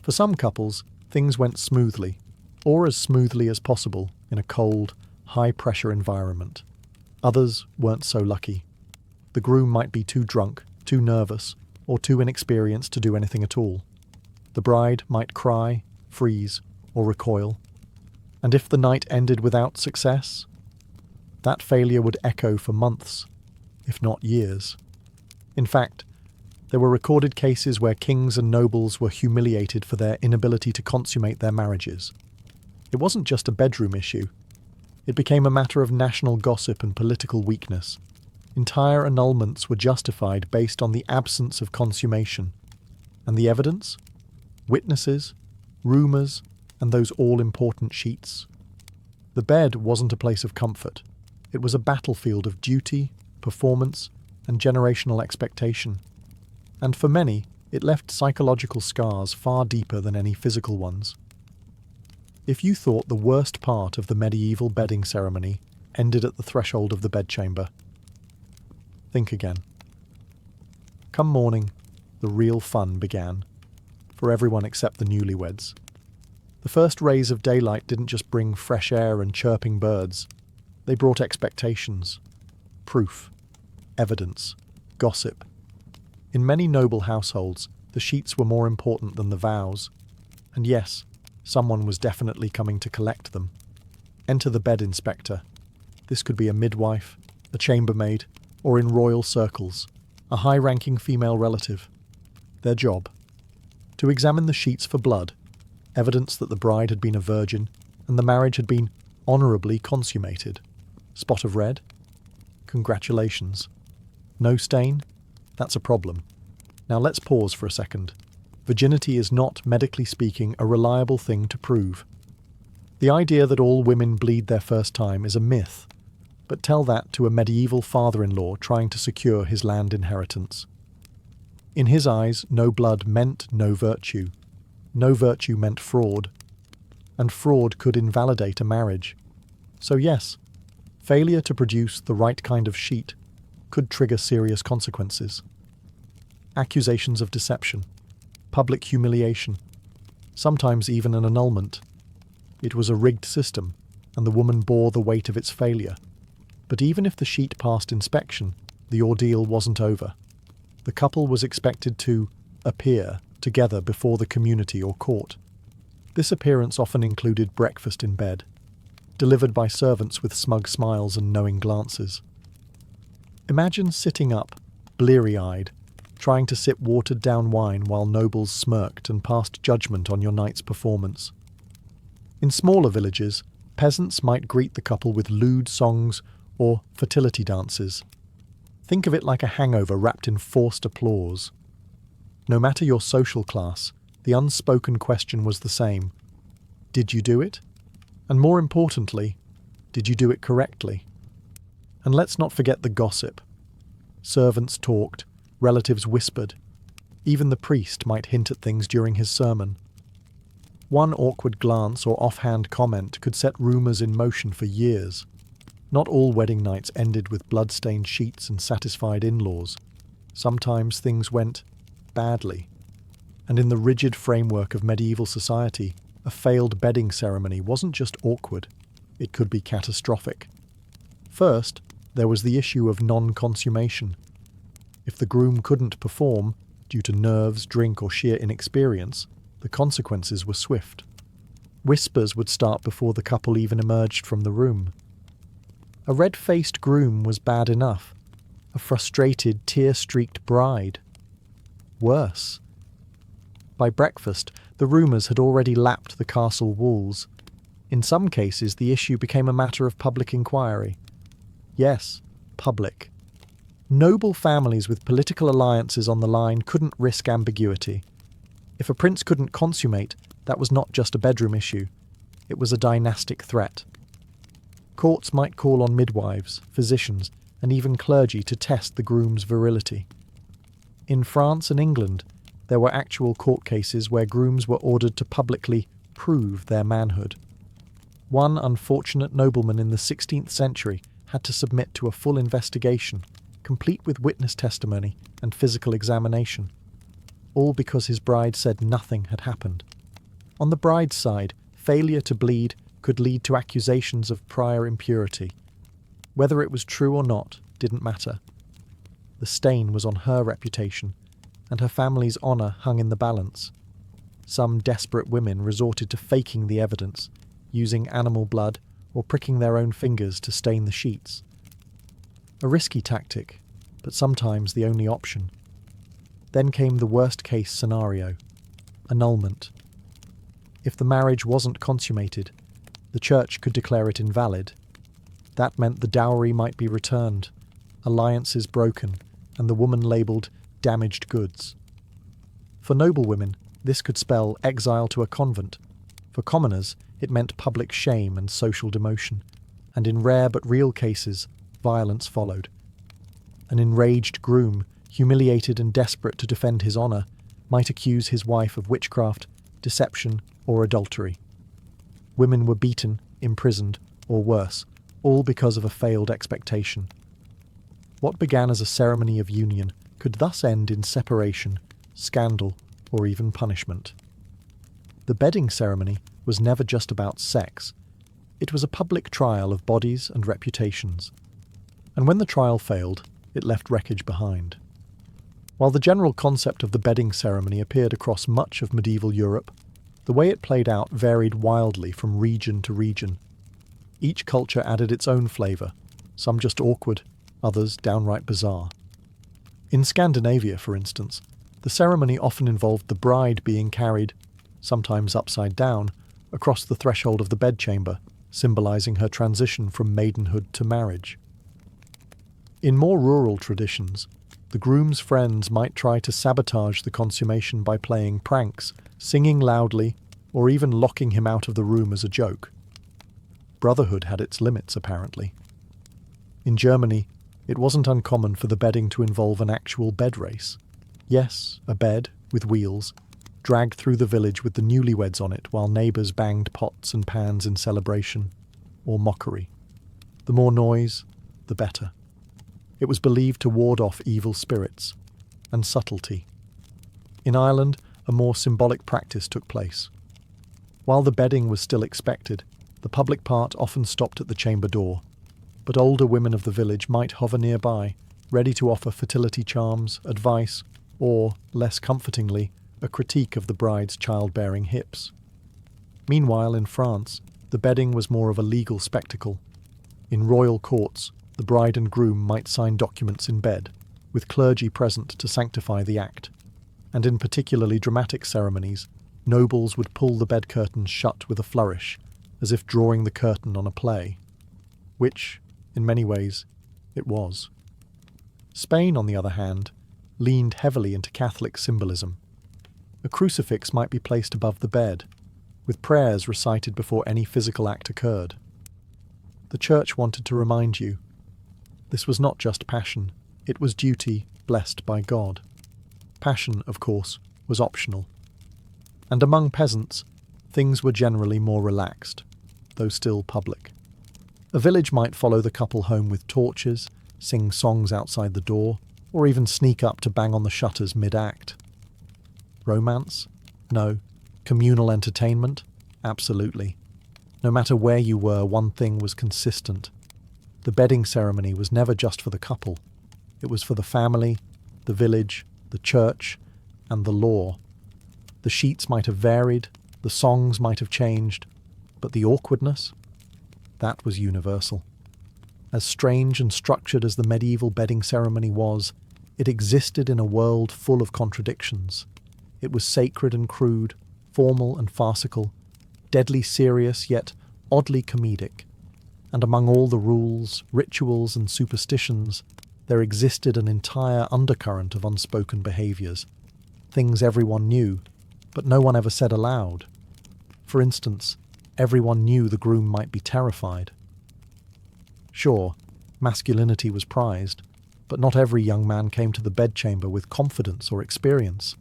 For some couples, things went smoothly, or as smoothly as possible in a cold, high-pressure environment. Others weren't so lucky. The groom might be too drunk, too nervous, or too inexperienced to do anything at all. The bride might cry, freeze, or recoil. And if the night ended without success, that failure would echo for months, if not years. In fact, there were recorded cases where kings and nobles were humiliated for their inability to consummate their marriages. It wasn't just a bedroom issue. It became a matter of national gossip and political weakness. Entire annulments were justified based on the absence of consummation. And the evidence? Witnesses, rumours, and those all-important sheets. The bed wasn't a place of comfort. It was a battlefield of duty, performance, and generational expectation. And for many, it left psychological scars far deeper than any physical ones. If you thought the worst part of the medieval bedding ceremony ended at the threshold of the bedchamber, think again. Come morning, the real fun began, for everyone except the newlyweds. The first rays of daylight didn't just bring fresh air and chirping birds. They brought expectations, proof, evidence, gossip. In many noble households, the sheets were more important than the vows. And yes, someone was definitely coming to collect them. Enter the bed inspector. This could be a midwife, a chambermaid, or in royal circles, a high-ranking female relative. Their job: to examine the sheets for blood, evidence that the bride had been a virgin and the marriage had been honourably consummated. Spot of red? Congratulations. No stain? That's a problem. Now let's pause for a second. Virginity is not, medically speaking, a reliable thing to prove. The idea that all women bleed their first time is a myth, but tell that to a medieval father-in-law trying to secure his land inheritance. In his eyes, no blood meant no virtue. No virtue meant fraud. And fraud could invalidate a marriage. So yes, failure to produce the right kind of sheet could trigger serious consequences. Accusations of deception, public humiliation, sometimes even an annulment. It was a rigged system, and the woman bore the weight of its failure. But even if the sheet passed inspection, the ordeal wasn't over. The couple was expected to appear together before the community or court. This appearance often included breakfast in bed, delivered by servants with smug smiles and knowing glances. Imagine sitting up, bleary-eyed, trying to sip watered-down wine while nobles smirked and passed judgment on your night's performance. In smaller villages, peasants might greet the couple with lewd songs or fertility dances. Think of it like a hangover wrapped in forced applause. No matter your social class, the unspoken question was the same. Did you do it? And more importantly, did you do it correctly? And let's not forget the gossip. Servants talked, relatives whispered. Even the priest might hint at things during his sermon. One awkward glance or offhand comment could set rumours in motion for years. Not all wedding nights ended with blood-stained sheets and satisfied in-laws. Sometimes things went badly. And in the rigid framework of medieval society, a failed bedding ceremony wasn't just awkward, it could be catastrophic. First, there was the issue of non-consummation. If the groom couldn't perform, due to nerves, drink, or sheer inexperience, the consequences were swift. Whispers would start before the couple even emerged from the room. A red-faced groom was bad enough. A frustrated, tear-streaked bride. Worse. By breakfast, the rumours had already lapped the castle walls. In some cases, the issue became a matter of public inquiry. Yes, public. Noble families with political alliances on the line couldn't risk ambiguity. If a prince couldn't consummate, that was not just a bedroom issue. It was a dynastic threat. Courts might call on midwives, physicians, and even clergy to test the groom's virility. In France and England, there were actual court cases where grooms were ordered to publicly prove their manhood. One unfortunate nobleman in the 16th century had to submit to a full investigation, complete with witness testimony and physical examination, all because his bride said nothing had happened. On the bride's side, failure to bleed could lead to accusations of prior impurity. Whether it was true or not didn't matter. The stain was on her reputation, and her family's honour hung in the balance. Some desperate women resorted to faking the evidence, using animal blood or pricking their own fingers to stain the sheets. A risky tactic, but sometimes the only option. Then came the worst-case scenario, annulment. If the marriage wasn't consummated, the church could declare it invalid. That meant the dowry might be returned, alliances broken, and the woman labelled damaged goods. For noblewomen, this could spell exile to a convent. For commoners, it meant public shame and social demotion, and in rare but real cases, violence followed. An enraged groom, humiliated and desperate to defend his honour, might accuse his wife of witchcraft, deception, or adultery. Women were beaten, imprisoned, or worse, all because of a failed expectation. What began as a ceremony of union could thus end in separation, scandal, or even punishment. The bedding ceremony was never just about sex. It was a public trial of bodies and reputations. And when the trial failed, it left wreckage behind. While the general concept of the bedding ceremony appeared across much of medieval Europe, the way it played out varied wildly from region to region. Each culture added its own flavour, some just awkward, others downright bizarre. In Scandinavia, for instance, the ceremony often involved the bride being carried, sometimes upside down, across the threshold of the bedchamber, symbolising her transition from maidenhood to marriage. In more rural traditions, the groom's friends might try to sabotage the consummation by playing pranks, singing loudly, or even locking him out of the room as a joke. Brotherhood had its limits, apparently. In Germany, it wasn't uncommon for the bedding to involve an actual bed race. Yes, a bed, with wheels, dragged through the village with the newlyweds on it while neighbours banged pots and pans in celebration, or mockery. The more noise, the better. It was believed to ward off evil spirits, and subtlety. In Ireland, a more symbolic practice took place. While the bedding was still expected, the public part often stopped at the chamber door. but older women of the village might hover nearby, ready to offer fertility charms, advice, or, less comfortingly, a critique of the bride's childbearing hips. Meanwhile, in France, the bedding was more of a legal spectacle. In royal courts, the bride and groom might sign documents in bed, with clergy present to sanctify the act, and in particularly dramatic ceremonies, nobles would pull the bed curtains shut with a flourish, as if drawing the curtain on a play. Which, in many ways, it was. Spain, on the other hand, leaned heavily into Catholic symbolism. A crucifix might be placed above the bed, with prayers recited before any physical act occurred. The Church wanted to remind you, this was not just passion, it was duty blessed by God. Passion, of course, was optional. And among peasants, things were generally more relaxed, though still public. A village might follow the couple home with torches, sing songs outside the door, or even sneak up to bang on the shutters mid-act. Romance? No. Communal entertainment? Absolutely. No matter where you were, one thing was consistent. The bedding ceremony was never just for the couple. It was for the family, the village, the church, and the law. The sheets might have varied, the songs might have changed, but the awkwardness? That was universal. As strange and structured as the medieval bedding ceremony was, it existed in a world full of contradictions. It was sacred and crude, formal and farcical, deadly serious yet oddly comedic. And among all the rules, rituals and superstitions, there existed an entire undercurrent of unspoken behaviours, things everyone knew, but no one ever said aloud. For instance, everyone knew the groom might be terrified. Sure, masculinity was prized, but not every young man came to the bedchamber with confidence or experience.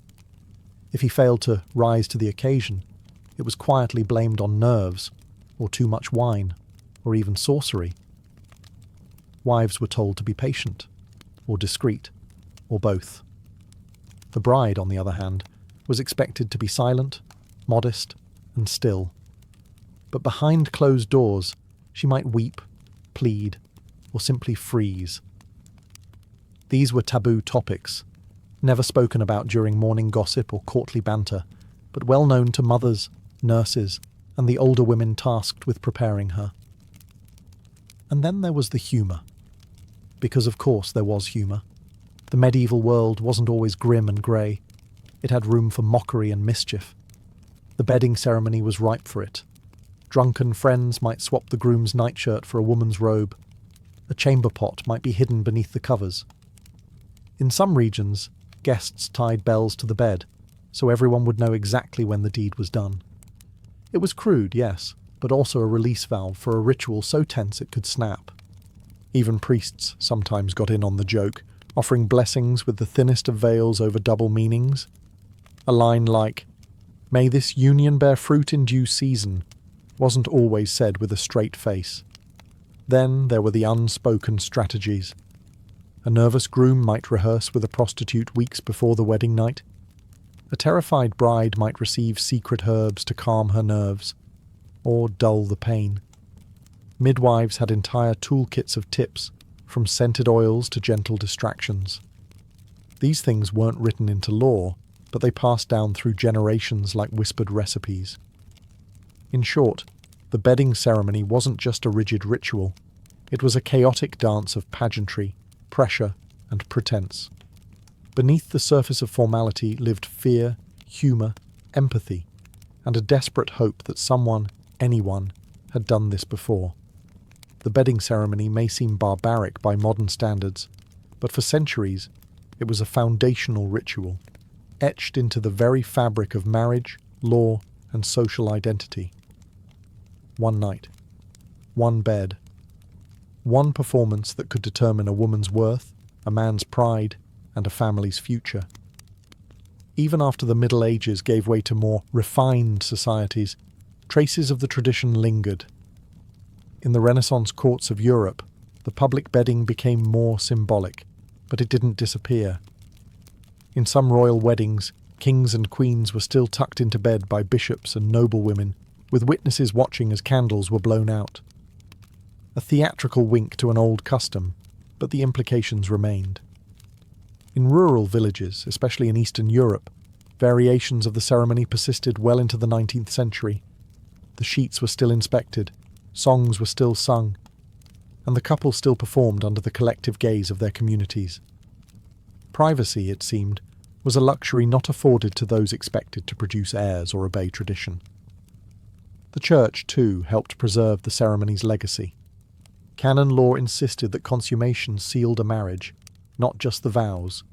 If he failed to rise to the occasion, it was quietly blamed on nerves, or too much wine, or even sorcery. Wives were told to be patient, or discreet, or both. The bride, on the other hand, was expected to be silent, modest, and still. But behind closed doors, she might weep, plead, or simply freeze. These were taboo topics, never spoken about during morning gossip or courtly banter, but well known to mothers, nurses, and the older women tasked with preparing her. And then there was the humour. Because of course there was humour. The medieval world wasn't always grim and grey. It had room for mockery and mischief. The bedding ceremony was ripe for it. Drunken friends might swap the groom's nightshirt for a woman's robe. A chamber pot might be hidden beneath the covers. In some regions, guests tied bells to the bed, so everyone would know exactly when the deed was done. It was crude, yes, but also a release valve for a ritual so tense it could snap. Even priests sometimes got in on the joke, offering blessings with the thinnest of veils over double meanings. A line like, "May this union bear fruit in due season," wasn't always said with a straight face. Then there were the unspoken strategies. A nervous groom might rehearse with a prostitute weeks before the wedding night. A terrified bride might receive secret herbs to calm her nerves, or dull the pain. Midwives had entire toolkits of tips, from scented oils to gentle distractions. These things weren't written into law, but they passed down through generations like whispered recipes. In short, the bedding ceremony wasn't just a rigid ritual. It was a chaotic dance of pageantry, pressure, and pretense. Beneath the surface of formality lived fear, humour, empathy, and a desperate hope that someone, anyone, had done this before. The bedding ceremony may seem barbaric by modern standards, but for centuries it was a foundational ritual, etched into the very fabric of marriage, law, and social identity. One night, one bed, one performance that could determine a woman's worth, a man's pride, and a family's future. Even after the Middle Ages gave way to more refined societies, traces of the tradition lingered. In the Renaissance courts of Europe, the public bedding became more symbolic, but it didn't disappear. In some royal weddings, kings and queens were still tucked into bed by bishops and noblewomen, with witnesses watching as candles were blown out. a theatrical wink to an old custom, but the implications remained. In rural villages, especially in Eastern Europe, variations of the ceremony persisted well into the 19th century. The sheets were still inspected, songs were still sung, and the couple still performed under the collective gaze of their communities. Privacy, it seemed, was a luxury not afforded to those expected to produce heirs or obey tradition. The Church, too, helped preserve the ceremony's legacy. Canon law insisted that consummation sealed a marriage, not just the vows.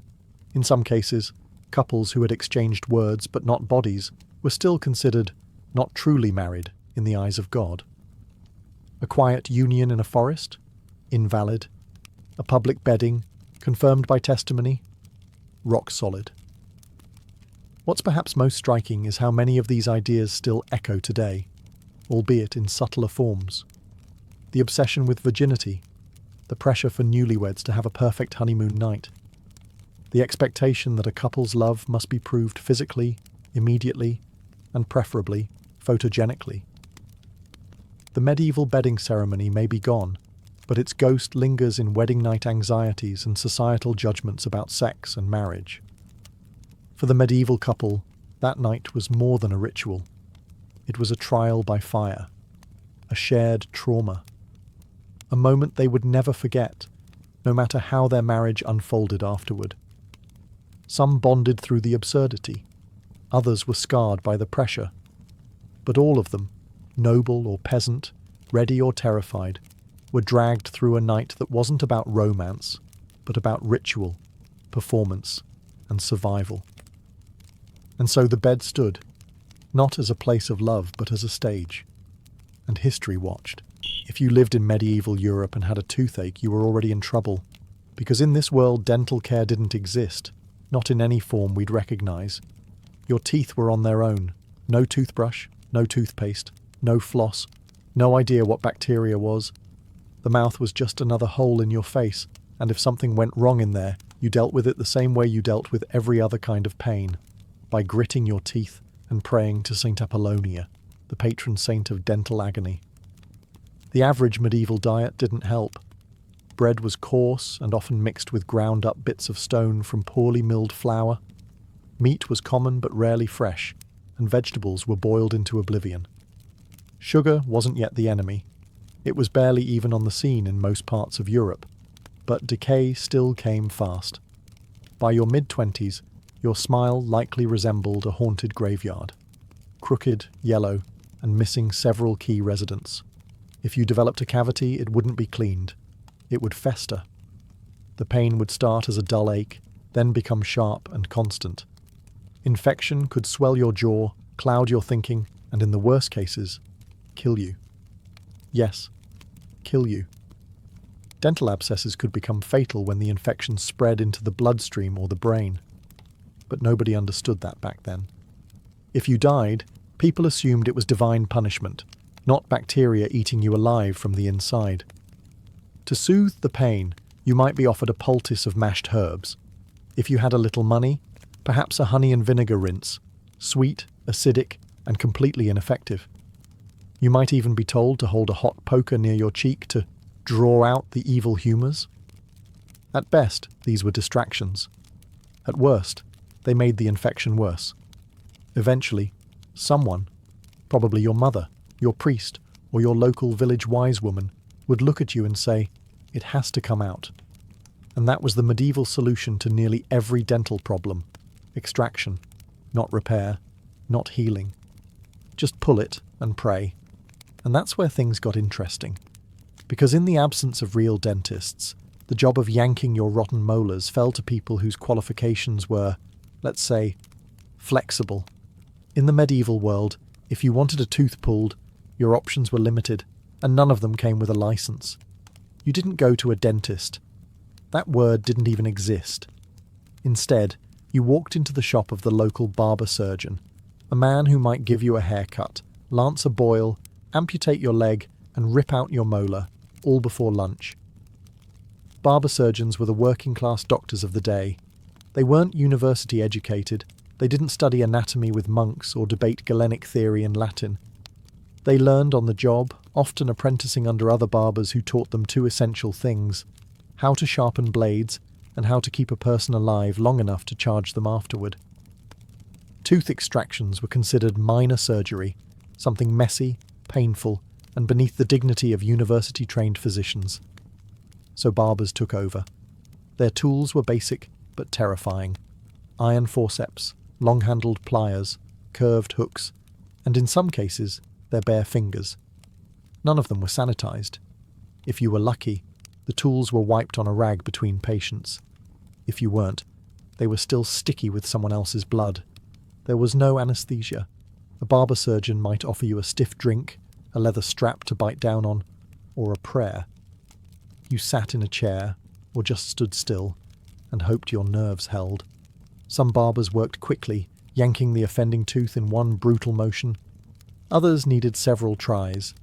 In some cases, couples who had exchanged words but not bodies were still considered not truly married in the eyes of God. A quiet union in a forest? Invalid. A public bedding, confirmed by testimony? Rock solid. What's perhaps most striking is how many of these ideas still echo today, albeit in subtler forms. The obsession with virginity, the pressure for newlyweds to have a perfect honeymoon night, the expectation that a couple's love must be proved physically, immediately, and preferably photogenically. The medieval bedding ceremony may be gone, but its ghost lingers in wedding night anxieties and societal judgments about sex and marriage. For the medieval couple, that night was more than a ritual. It was a trial by fire, a shared trauma, a moment they would never forget, no matter how their marriage unfolded afterward. Some bonded through the absurdity, others were scarred by the pressure, but all of them, noble or peasant, ready or terrified, were dragged through a night that wasn't about romance, but about ritual, performance, and survival. And so the bed stood, not as a place of love, but as a stage. And history watched. If you lived in medieval Europe and had a toothache, you were already in trouble, because in this world dental care didn't exist, not in any form we'd recognize. Your teeth were on their own. No toothbrush, no toothpaste, no floss, no idea what bacteria was. The mouth was just another hole in your face, and if something went wrong in there, you dealt with it the same way you dealt with every other kind of pain, by gritting your teeth and praying to Saint Apollonia, the patron saint of dental agony. The average medieval diet didn't help. Bread was coarse and often mixed with ground-up bits of stone from poorly milled flour. Meat was common but rarely fresh, and vegetables were boiled into oblivion. Sugar wasn't yet the enemy. It was barely even on the scene in most parts of Europe, but decay still came fast. By your mid-20s, your smile likely resembled a haunted graveyard, crooked, yellow, and missing several key residents. If you developed a cavity, it wouldn't be cleaned. It would fester. The pain would start as a dull ache, then become sharp and constant. Infection could swell your jaw, cloud your thinking, and in the worst cases, kill you. Yes, kill you. Dental abscesses could become fatal when the infection spread into the bloodstream or the brain. But nobody understood that back then. If you died, people assumed it was divine punishment, not bacteria eating you alive from the inside. To soothe the pain, you might be offered a poultice of mashed herbs. If you had a little money, perhaps a honey and vinegar rinse, sweet, acidic, and completely ineffective. You might even be told to hold a hot poker near your cheek to draw out the evil humours. At best, these were distractions. At worst, they made the infection worse. Eventually, someone, probably your mother, your priest, or your local village wise woman, would look at you and say, "It has to come out." And that was the medieval solution to nearly every dental problem. Extraction, not repair, not healing. Just pull it and pray. And that's where things got interesting. Because in the absence of real dentists, the job of yanking your rotten molars fell to people whose qualifications were, let's say, flexible. In the medieval world, if you wanted a tooth pulled, your options were limited, and none of them came with a license. You didn't go to a dentist. That word didn't even exist. Instead, you walked into the shop of the local barber surgeon, a man who might give you a haircut, lance a boil, amputate your leg, and rip out your molar, all before lunch. Barber surgeons were the working-class doctors of the day. They weren't university educated. They didn't study anatomy with monks or debate Galenic theory in Latin. They learned on the job, often apprenticing under other barbers who taught them two essential things: how to sharpen blades and how to keep a person alive long enough to charge them afterward. Tooth extractions were considered minor surgery, something messy, painful, and beneath the dignity of university-trained physicians. So barbers took over. Their tools were basic but terrifying: iron forceps, long-handled pliers, curved hooks, and in some cases, their bare fingers. None of them were sanitized. If you were lucky, the tools were wiped on a rag between patients. If you weren't, they were still sticky with someone else's blood. There was no anesthesia. A barber surgeon might offer you a stiff drink, a leather strap to bite down on, or a prayer. You sat in a chair, or just stood still, and hoped your nerves held. Some barbers worked quickly, yanking the offending tooth in one brutal motion. Others needed several tries.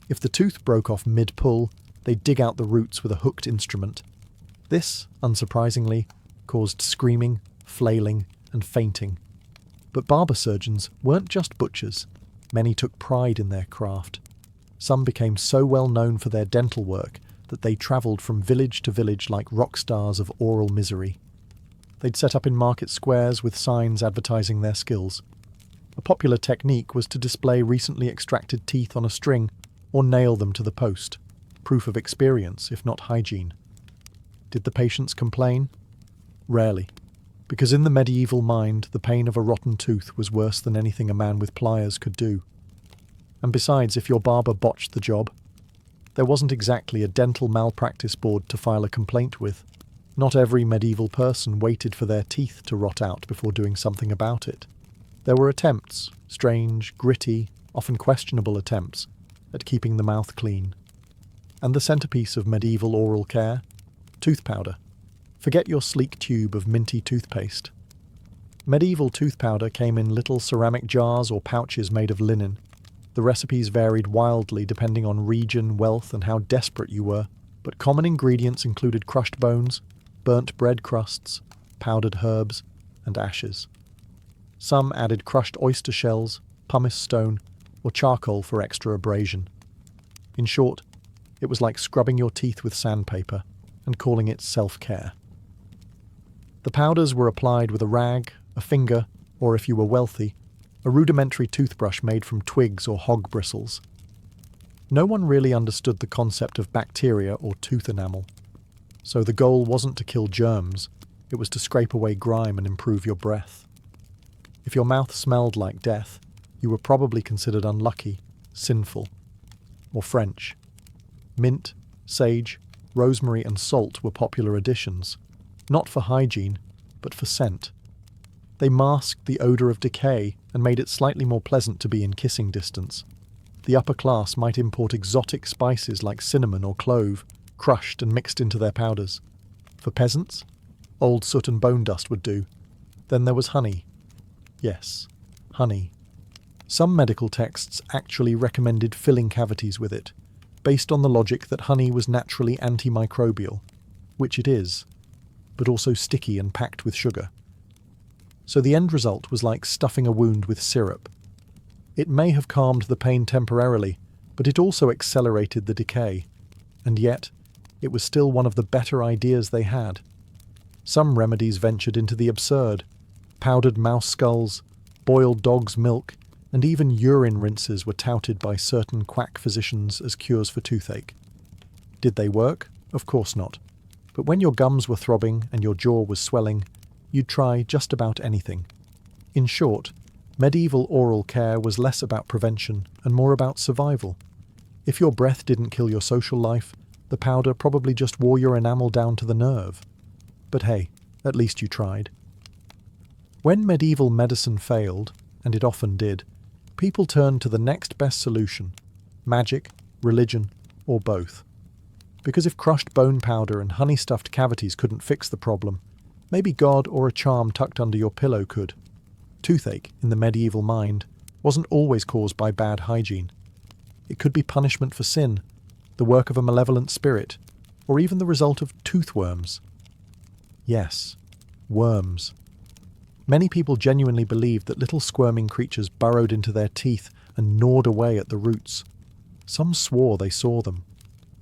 If the tooth broke off mid-pull, they'd dig out the roots with a hooked instrument. This, unsurprisingly, caused screaming, flailing, and fainting. But barber surgeons weren't just butchers. Many took pride in their craft. Some became so well known for their dental work that they travelled from village to village like rock stars of oral misery. They'd set up in market squares with signs advertising their skills. A popular technique was to display recently extracted teeth on a string or nail them to the post, proof of experience, if not hygiene. Did the patients complain? Rarely, because in the medieval mind, the pain of a rotten tooth was worse than anything a man with pliers could do. And besides, if your barber botched the job, there wasn't exactly a dental malpractice board to file a complaint with. Not every medieval person waited for their teeth to rot out before doing something about it. There were attempts, strange, gritty, often questionable attempts, at keeping the mouth clean. And the centerpiece of medieval oral care? Tooth powder. Forget your sleek tube of minty toothpaste. Medieval tooth powder came in little ceramic jars or pouches made of linen. The recipes varied wildly depending on region, wealth, and how desperate you were, but common ingredients included crushed bones, burnt bread crusts, powdered herbs, and ashes. Some added crushed oyster shells, pumice stone, or charcoal for extra abrasion. In short, it was like scrubbing your teeth with sandpaper and calling it self-care. The powders were applied with a rag, a finger, or if you were wealthy, a rudimentary toothbrush made from twigs or hog bristles. No one really understood the concept of bacteria or tooth enamel. So the goal wasn't to kill germs, it was to scrape away grime and improve your breath. If your mouth smelled like death, you were probably considered unlucky, sinful, or French. Mint, sage, rosemary and salt were popular additions, not for hygiene, but for scent. They masked the odour of decay and made it slightly more pleasant to be in kissing distance. The upper class might import exotic spices like cinnamon or clove, crushed and mixed into their powders. For peasants, old soot and bone dust would do. Then there was honey. Yes, honey. Some medical texts actually recommended filling cavities with it, based on the logic that honey was naturally antimicrobial, which it is, but also sticky and packed with sugar. So the end result was like stuffing a wound with syrup. It may have calmed the pain temporarily, but it also accelerated the decay. And yet, it was still one of the better ideas they had. Some remedies ventured into the absurd. Powdered mouse skulls, boiled dog's milk, and even urine rinses were touted by certain quack physicians as cures for toothache. Did they work? Of course not. But when your gums were throbbing and your jaw was swelling, you'd try just about anything. In short, medieval oral care was less about prevention and more about survival. If your breath didn't kill your social life, the powder probably just wore your enamel down to the nerve. But hey, at least you tried. When medieval medicine failed, and it often did, people turned to the next best solution: magic, religion, or both. Because if crushed bone powder and honey-stuffed cavities couldn't fix the problem, maybe God or a charm tucked under your pillow could. Toothache, in the medieval mind, wasn't always caused by bad hygiene. It could be punishment for sin, the work of a malevolent spirit, or even the result of toothworms. Yes, worms. Many people genuinely believed that little squirming creatures burrowed into their teeth and gnawed away at the roots. Some swore they saw them.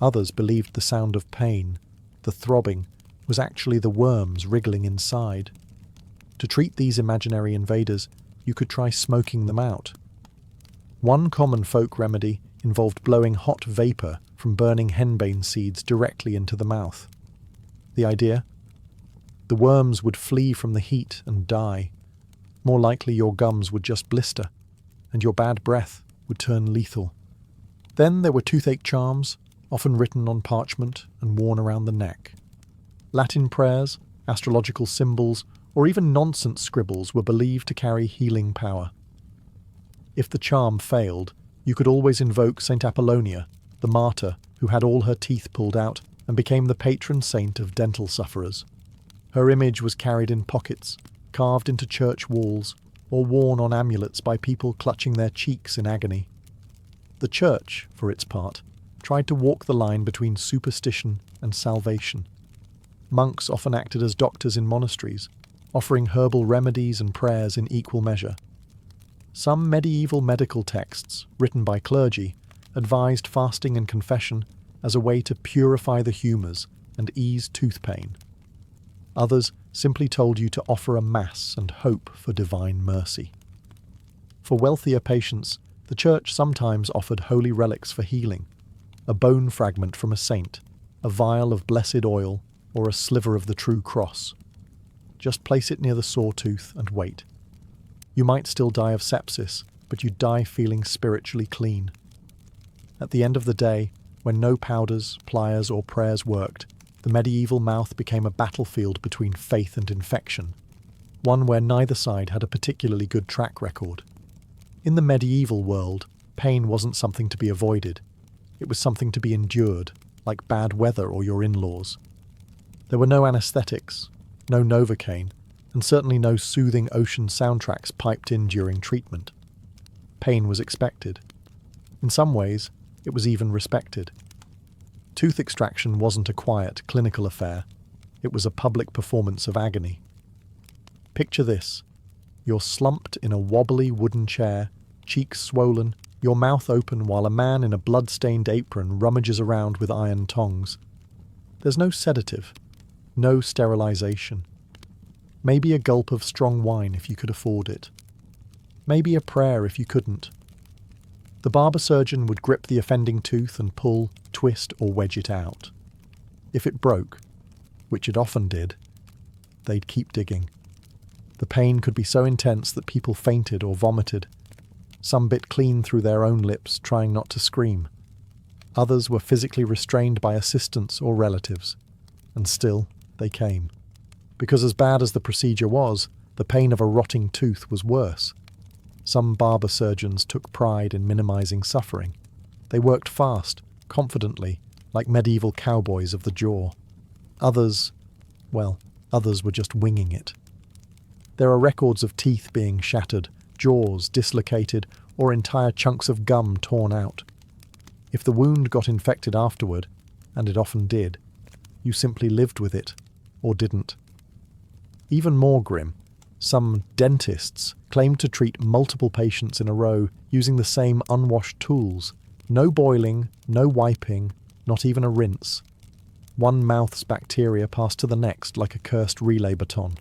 Others believed the sound of pain, the throbbing, was actually the worms wriggling inside. To treat these imaginary invaders, you could try smoking them out. One common folk remedy involved blowing hot vapour from burning henbane seeds directly into the mouth. The idea? The worms would flee from the heat and die. More likely your gums would just blister, and your bad breath would turn lethal. Then there were toothache charms, often written on parchment and worn around the neck. Latin prayers, astrological symbols, or even nonsense scribbles were believed to carry healing power. If the charm failed, you could always invoke Saint Apollonia, the martyr who had all her teeth pulled out and became the patron saint of dental sufferers. Her image was carried in pockets, carved into church walls, or worn on amulets by people clutching their cheeks in agony. The church, for its part, tried to walk the line between superstition and salvation. Monks often acted as doctors in monasteries, offering herbal remedies and prayers in equal measure. Some medieval medical texts, written by clergy, advised fasting and confession as a way to purify the humours and ease tooth pain. Others simply told you to offer a mass and hope for divine mercy. For wealthier patients, the church sometimes offered holy relics for healing, a bone fragment from a saint, a vial of blessed oil, or a sliver of the true cross. Just place it near the sore tooth and wait. You might still die of sepsis, but you'd die feeling spiritually clean. At the end of the day, when no powders, pliers, or prayers worked, the medieval mouth became a battlefield between faith and infection, one where neither side had a particularly good track record. In the medieval world, pain wasn't something to be avoided. It was something to be endured, like bad weather or your in-laws. There were no anaesthetics, no Novocaine, and certainly no soothing ocean soundtracks piped in during treatment. Pain was expected. In some ways, it was even respected. Tooth extraction wasn't a quiet, clinical affair. It was a public performance of agony. Picture this. You're slumped in a wobbly wooden chair, cheeks swollen, your mouth open while a man in a blood-stained apron rummages around with iron tongs. There's no sedative, no sterilization. Maybe a gulp of strong wine if you could afford it. Maybe a prayer if you couldn't. The barber surgeon would grip the offending tooth and pull, twist, or wedge it out. If it broke, which it often did, they'd keep digging. The pain could be so intense that people fainted or vomited. Some bit clean through their own lips, trying not to scream. Others were physically restrained by assistants or relatives. And still, they came. Because as bad as the procedure was, the pain of a rotting tooth was worse. Some barber surgeons took pride in minimizing suffering. They worked fast, confidently, like medieval cowboys of the jaw. Others were just winging it. There are records of teeth being shattered, jaws dislocated, or entire chunks of gum torn out. If the wound got infected afterward, and it often did, you simply lived with it, or didn't. Even more grim, some dentists claimed to treat multiple patients in a row using the same unwashed tools. No boiling, no wiping, not even a rinse. One mouth's bacteria passed to the next like a cursed relay baton.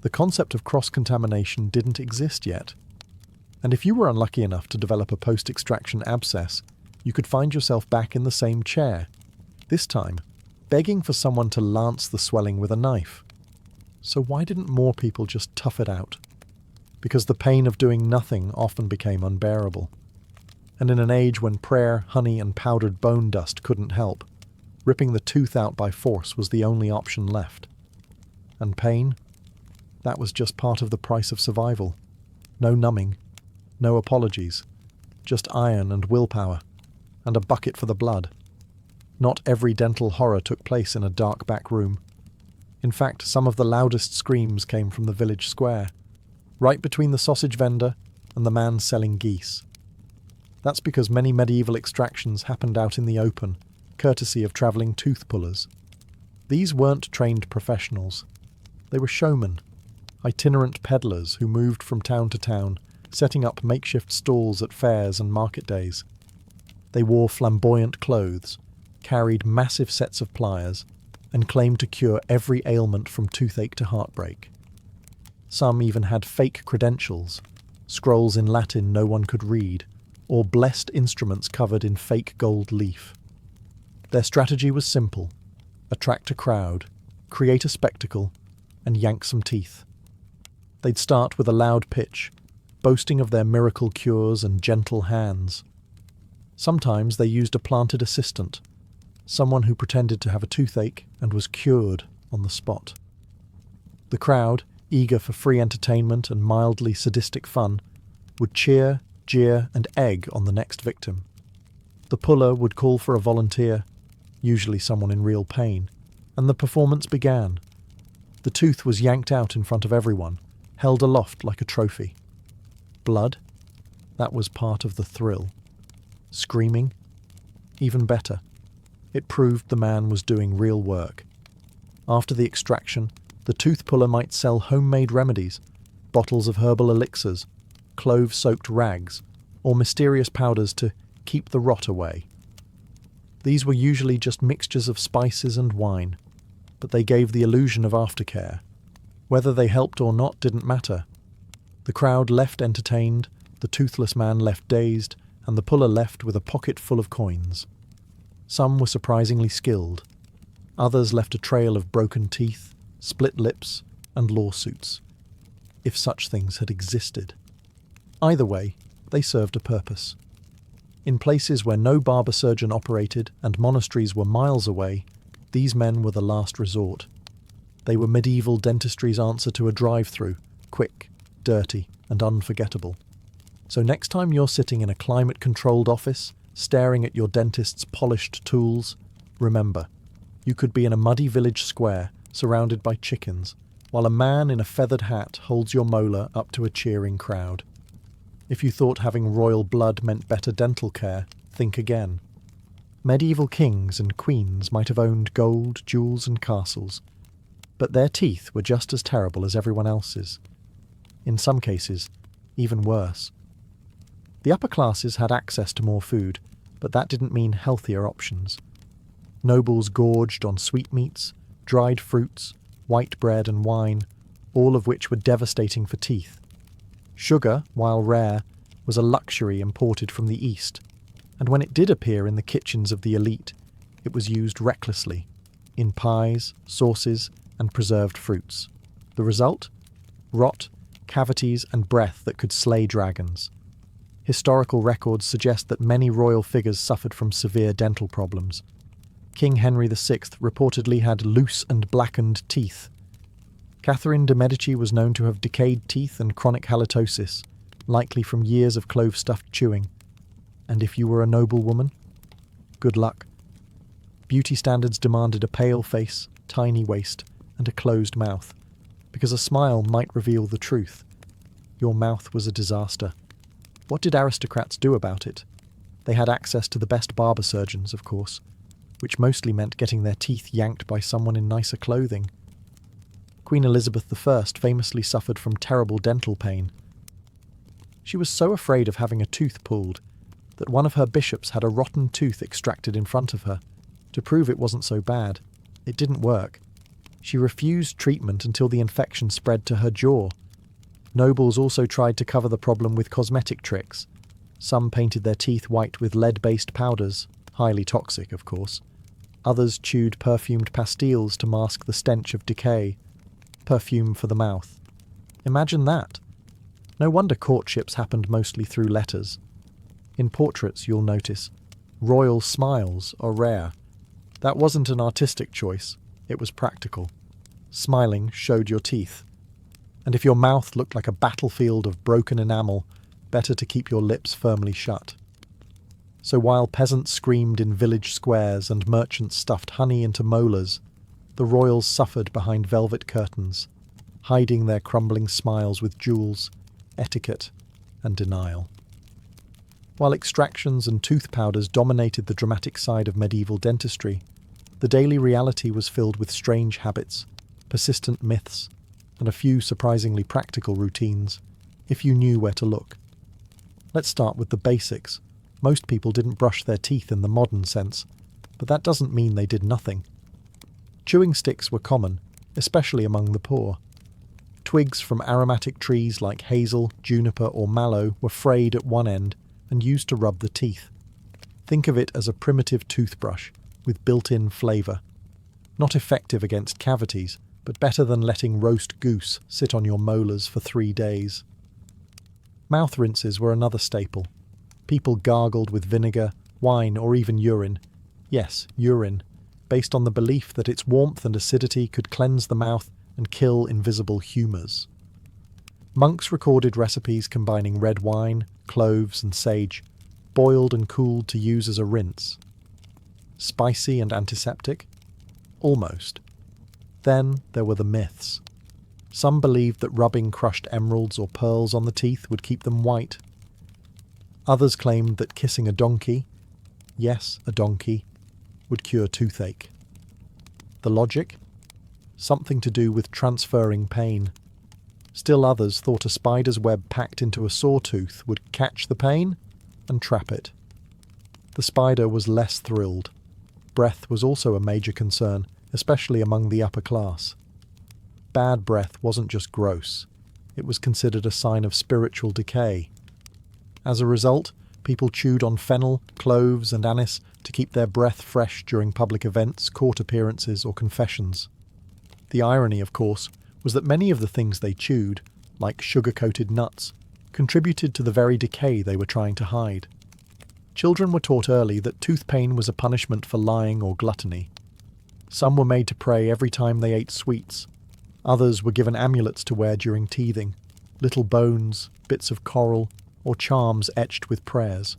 The concept of cross-contamination didn't exist yet. And if you were unlucky enough to develop a post-extraction abscess, you could find yourself back in the same chair, this time begging for someone to lance the swelling with a knife. So why didn't more people just tough it out? Because the pain of doing nothing often became unbearable. And in an age when prayer, honey, and powdered bone dust couldn't help, ripping the tooth out by force was the only option left. And pain? That was just part of the price of survival. No numbing, no apologies, just iron and willpower, and a bucket for the blood. Not every dental horror took place in a dark back room. In fact, some of the loudest screams came from the village square, right between the sausage vendor and the man selling geese. That's because many medieval extractions happened out in the open, courtesy of travelling tooth pullers. These weren't trained professionals. They were showmen, itinerant peddlers who moved from town to town, setting up makeshift stalls at fairs and market days. They wore flamboyant clothes, carried massive sets of pliers, and claimed to cure every ailment from toothache to heartbreak. Some even had fake credentials, scrolls in Latin no one could read, or blessed instruments covered in fake gold leaf. Their strategy was simple: attract a crowd, create a spectacle, and yank some teeth. They'd start with a loud pitch, boasting of their miracle cures and gentle hands. Sometimes they used a planted assistant, someone who pretended to have a toothache and was cured on the spot. The crowd, eager for free entertainment and mildly sadistic fun, would cheer, jeer, and egg on the next victim. The puller would call for a volunteer, usually someone in real pain, and the performance began. The tooth was yanked out in front of everyone, held aloft like a trophy. Blood? That was part of the thrill. Screaming? Even better. It proved the man was doing real work. After the extraction, the tooth puller might sell homemade remedies, bottles of herbal elixirs, clove-soaked rags, or mysterious powders to keep the rot away. These were usually just mixtures of spices and wine, but they gave the illusion of aftercare. Whether they helped or not didn't matter. The crowd left entertained, the toothless man left dazed, and the puller left with a pocket full of coins. Some were surprisingly skilled. Others left a trail of broken teeth, split lips, and lawsuits, if such things had existed. Either way, they served a purpose. In places where no barber surgeon operated and monasteries were miles away, these men were the last resort. They were medieval dentistry's answer to a drive-through, quick, dirty, and unforgettable. So next time you're sitting in a climate-controlled office, staring at your dentist's polished tools, remember, you could be in a muddy village square, surrounded by chickens, while a man in a feathered hat holds your molar up to a cheering crowd. If you thought having royal blood meant better dental care, think again. Medieval kings and queens might have owned gold, jewels, and castles, but their teeth were just as terrible as everyone else's. In some cases, even worse. The upper classes had access to more food, but that didn't mean healthier options. Nobles gorged on sweetmeats, dried fruits, white bread and wine, all of which were devastating for teeth. Sugar, while rare, was a luxury imported from the East, and when it did appear in the kitchens of the elite, it was used recklessly, in pies, sauces, and preserved fruits. The result? Rot, cavities, and breath that could slay dragons. Historical records suggest that many royal figures suffered from severe dental problems. King Henry VI reportedly had loose and blackened teeth. Catherine de' Medici was known to have decayed teeth and chronic halitosis, likely from years of clove-stuffed chewing. And if you were a noble woman? Good luck. Beauty standards demanded a pale face, tiny waist, and a closed mouth, because a smile might reveal the truth. Your mouth was a disaster. What did aristocrats do about it? They had access to the best barber surgeons, of course, which mostly meant getting their teeth yanked by someone in nicer clothing. Queen Elizabeth I famously suffered from terrible dental pain. She was so afraid of having a tooth pulled that one of her bishops had a rotten tooth extracted in front of her, to prove it wasn't so bad. It didn't work. She refused treatment until the infection spread to her jaw. Nobles also tried to cover the problem with cosmetic tricks. Some painted their teeth white with lead-based powders, highly toxic, of course. Others chewed perfumed pastilles to mask the stench of decay. Perfume for the mouth. Imagine that. No wonder courtships happened mostly through letters. In portraits, you'll notice, royal smiles are rare. That wasn't an artistic choice, it was practical. Smiling showed your teeth. And if your mouth looked like a battlefield of broken enamel, better to keep your lips firmly shut. So while peasants screamed in village squares and merchants stuffed honey into molars, the royals suffered behind velvet curtains, hiding their crumbling smiles with jewels, etiquette, and denial. While extractions and tooth powders dominated the dramatic side of medieval dentistry, the daily reality was filled with strange habits, persistent myths, and a few surprisingly practical routines, if you knew where to look. Let's start with the basics. Most people didn't brush their teeth in the modern sense, but that doesn't mean they did nothing. Chewing sticks were common, especially among the poor. Twigs from aromatic trees like hazel, juniper, or mallow were frayed at one end and used to rub the teeth. Think of it as a primitive toothbrush with built-in flavour. Not effective against cavities, but better than letting roast goose sit on your molars for 3 days. Mouth rinses were another staple. People gargled with vinegar, wine, or even urine. Yes, urine, based on the belief that its warmth and acidity could cleanse the mouth and kill invisible humours. Monks recorded recipes combining red wine, cloves, and sage, boiled and cooled to use as a rinse. Spicy and antiseptic? Almost. Then there were the myths. Some believed that rubbing crushed emeralds or pearls on the teeth would keep them white. Others claimed that kissing a donkey, yes, a donkey, would cure toothache. The logic? Something to do with transferring pain. Still others thought a spider's web packed into a sawtooth would catch the pain and trap it. The spider was less thrilled. Breath was also a major concern, especially among the upper class. Bad breath wasn't just gross, it was considered a sign of spiritual decay. As a result, people chewed on fennel, cloves, and anise to keep their breath fresh during public events, court appearances, or confessions. The irony, of course, was that many of the things they chewed, like sugar-coated nuts, contributed to the very decay they were trying to hide. Children were taught early that tooth pain was a punishment for lying or gluttony. Some were made to pray every time they ate sweets. Others were given amulets to wear during teething, little bones, bits of coral, or charms etched with prayers.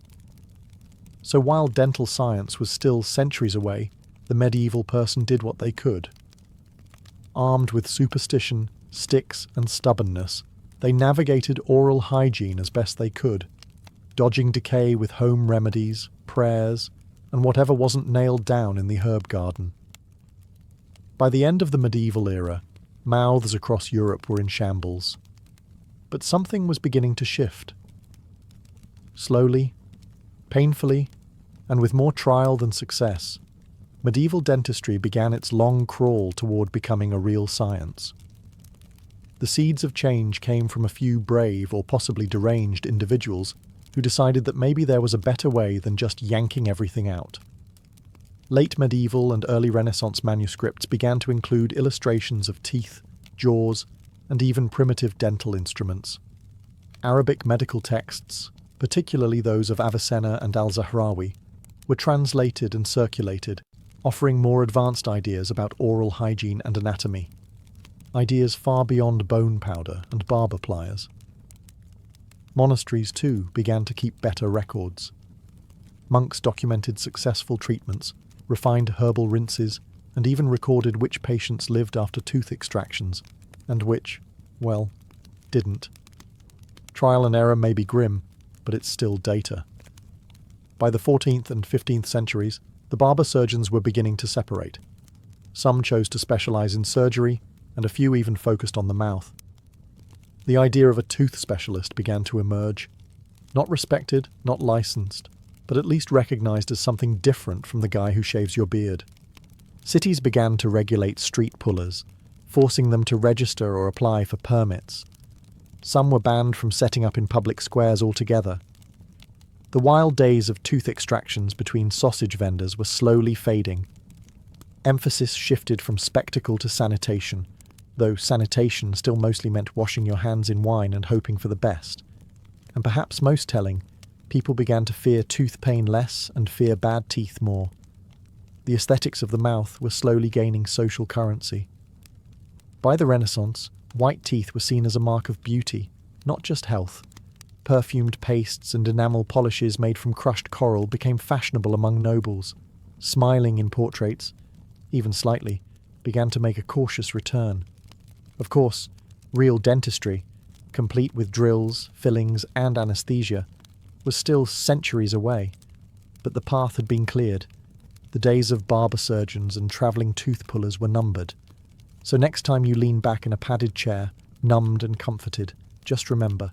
So while dental science was still centuries away, the medieval person did what they could. Armed with superstition, sticks, and stubbornness, they navigated oral hygiene as best they could, dodging decay with home remedies, prayers, and whatever wasn't nailed down in the herb garden. By the end of the medieval era, mouths across Europe were in shambles. But something was beginning to shift. Slowly, painfully, and with more trial than success, medieval dentistry began its long crawl toward becoming a real science. The seeds of change came from a few brave or possibly deranged individuals who decided that maybe there was a better way than just yanking everything out. Late medieval and early Renaissance manuscripts began to include illustrations of teeth, jaws, and even primitive dental instruments. Arabic medical texts, particularly those of Avicenna and al-Zahrawi, were translated and circulated, offering more advanced ideas about oral hygiene and anatomy. Ideas far beyond bone powder and barber pliers. Monasteries, too, began to keep better records. Monks documented successful treatments, refined herbal rinses, and even recorded which patients lived after tooth extractions, and which, well, didn't. Trial and error may be grim, but it's still data. By the 14th and 15th centuries, the barber surgeons were beginning to separate. Some chose to specialize in surgery, and a few even focused on the mouth. The idea of a tooth specialist began to emerge. Not respected, not licensed, but at least recognized as something different from the guy who shaves your beard. Cities began to regulate street pullers, forcing them to register or apply for permits. Some were banned from setting up in public squares altogether. The wild days of tooth extractions between sausage vendors were slowly fading. Emphasis shifted from spectacle to sanitation, though sanitation still mostly meant washing your hands in wine and hoping for the best. And perhaps most telling, people began to fear tooth pain less and fear bad teeth more. The aesthetics of the mouth were slowly gaining social currency. By the Renaissance, white teeth were seen as a mark of beauty, not just health. Perfumed pastes and enamel polishes made from crushed coral became fashionable among nobles. Smiling in portraits, even slightly, began to make a cautious return. Of course, real dentistry, complete with drills, fillings, and anesthesia, was still centuries away, but the path had been cleared. The days of barber surgeons and travelling tooth pullers were numbered. So next time you lean back in a padded chair, numbed and comforted, just remember,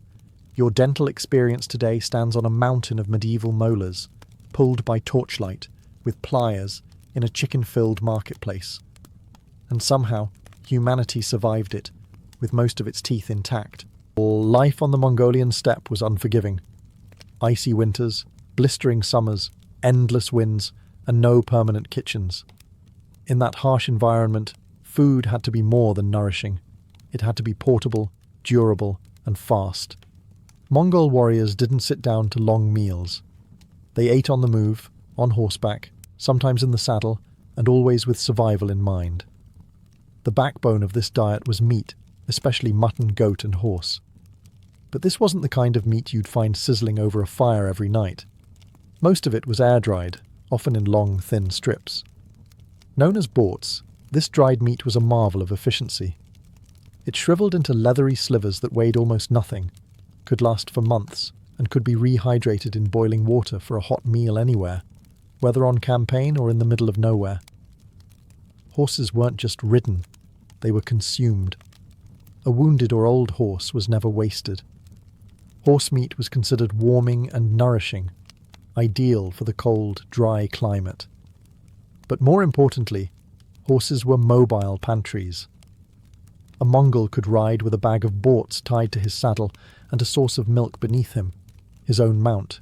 Your dental experience today stands on a mountain of medieval molars, pulled by torchlight, with pliers, in a chicken-filled marketplace. And somehow, humanity survived it, with most of its teeth intact. Life on the Mongolian steppe was unforgiving. Icy winters, blistering summers, endless winds, and no permanent kitchens. In that harsh environment, food had to be more than nourishing. It had to be portable, durable, and fast. Mongol warriors didn't sit down to long meals. They ate on the move, on horseback, sometimes in the saddle, and always with survival in mind. The backbone of this diet was meat, especially mutton, goat, and horse. But this wasn't the kind of meat you'd find sizzling over a fire every night. Most of it was air-dried, often in long, thin strips. Known as borts, this dried meat was a marvel of efficiency. It shriveled into leathery slivers that weighed almost nothing, could last for months, and could be rehydrated in boiling water for a hot meal anywhere, whether on campaign or in the middle of nowhere. Horses weren't just ridden, they were consumed. A wounded or old horse was never wasted. Horse meat was considered warming and nourishing, ideal for the cold, dry climate. But more importantly, horses were mobile pantries. A Mongol could ride with a bag of borts tied to his saddle and a source of milk beneath him, his own mount.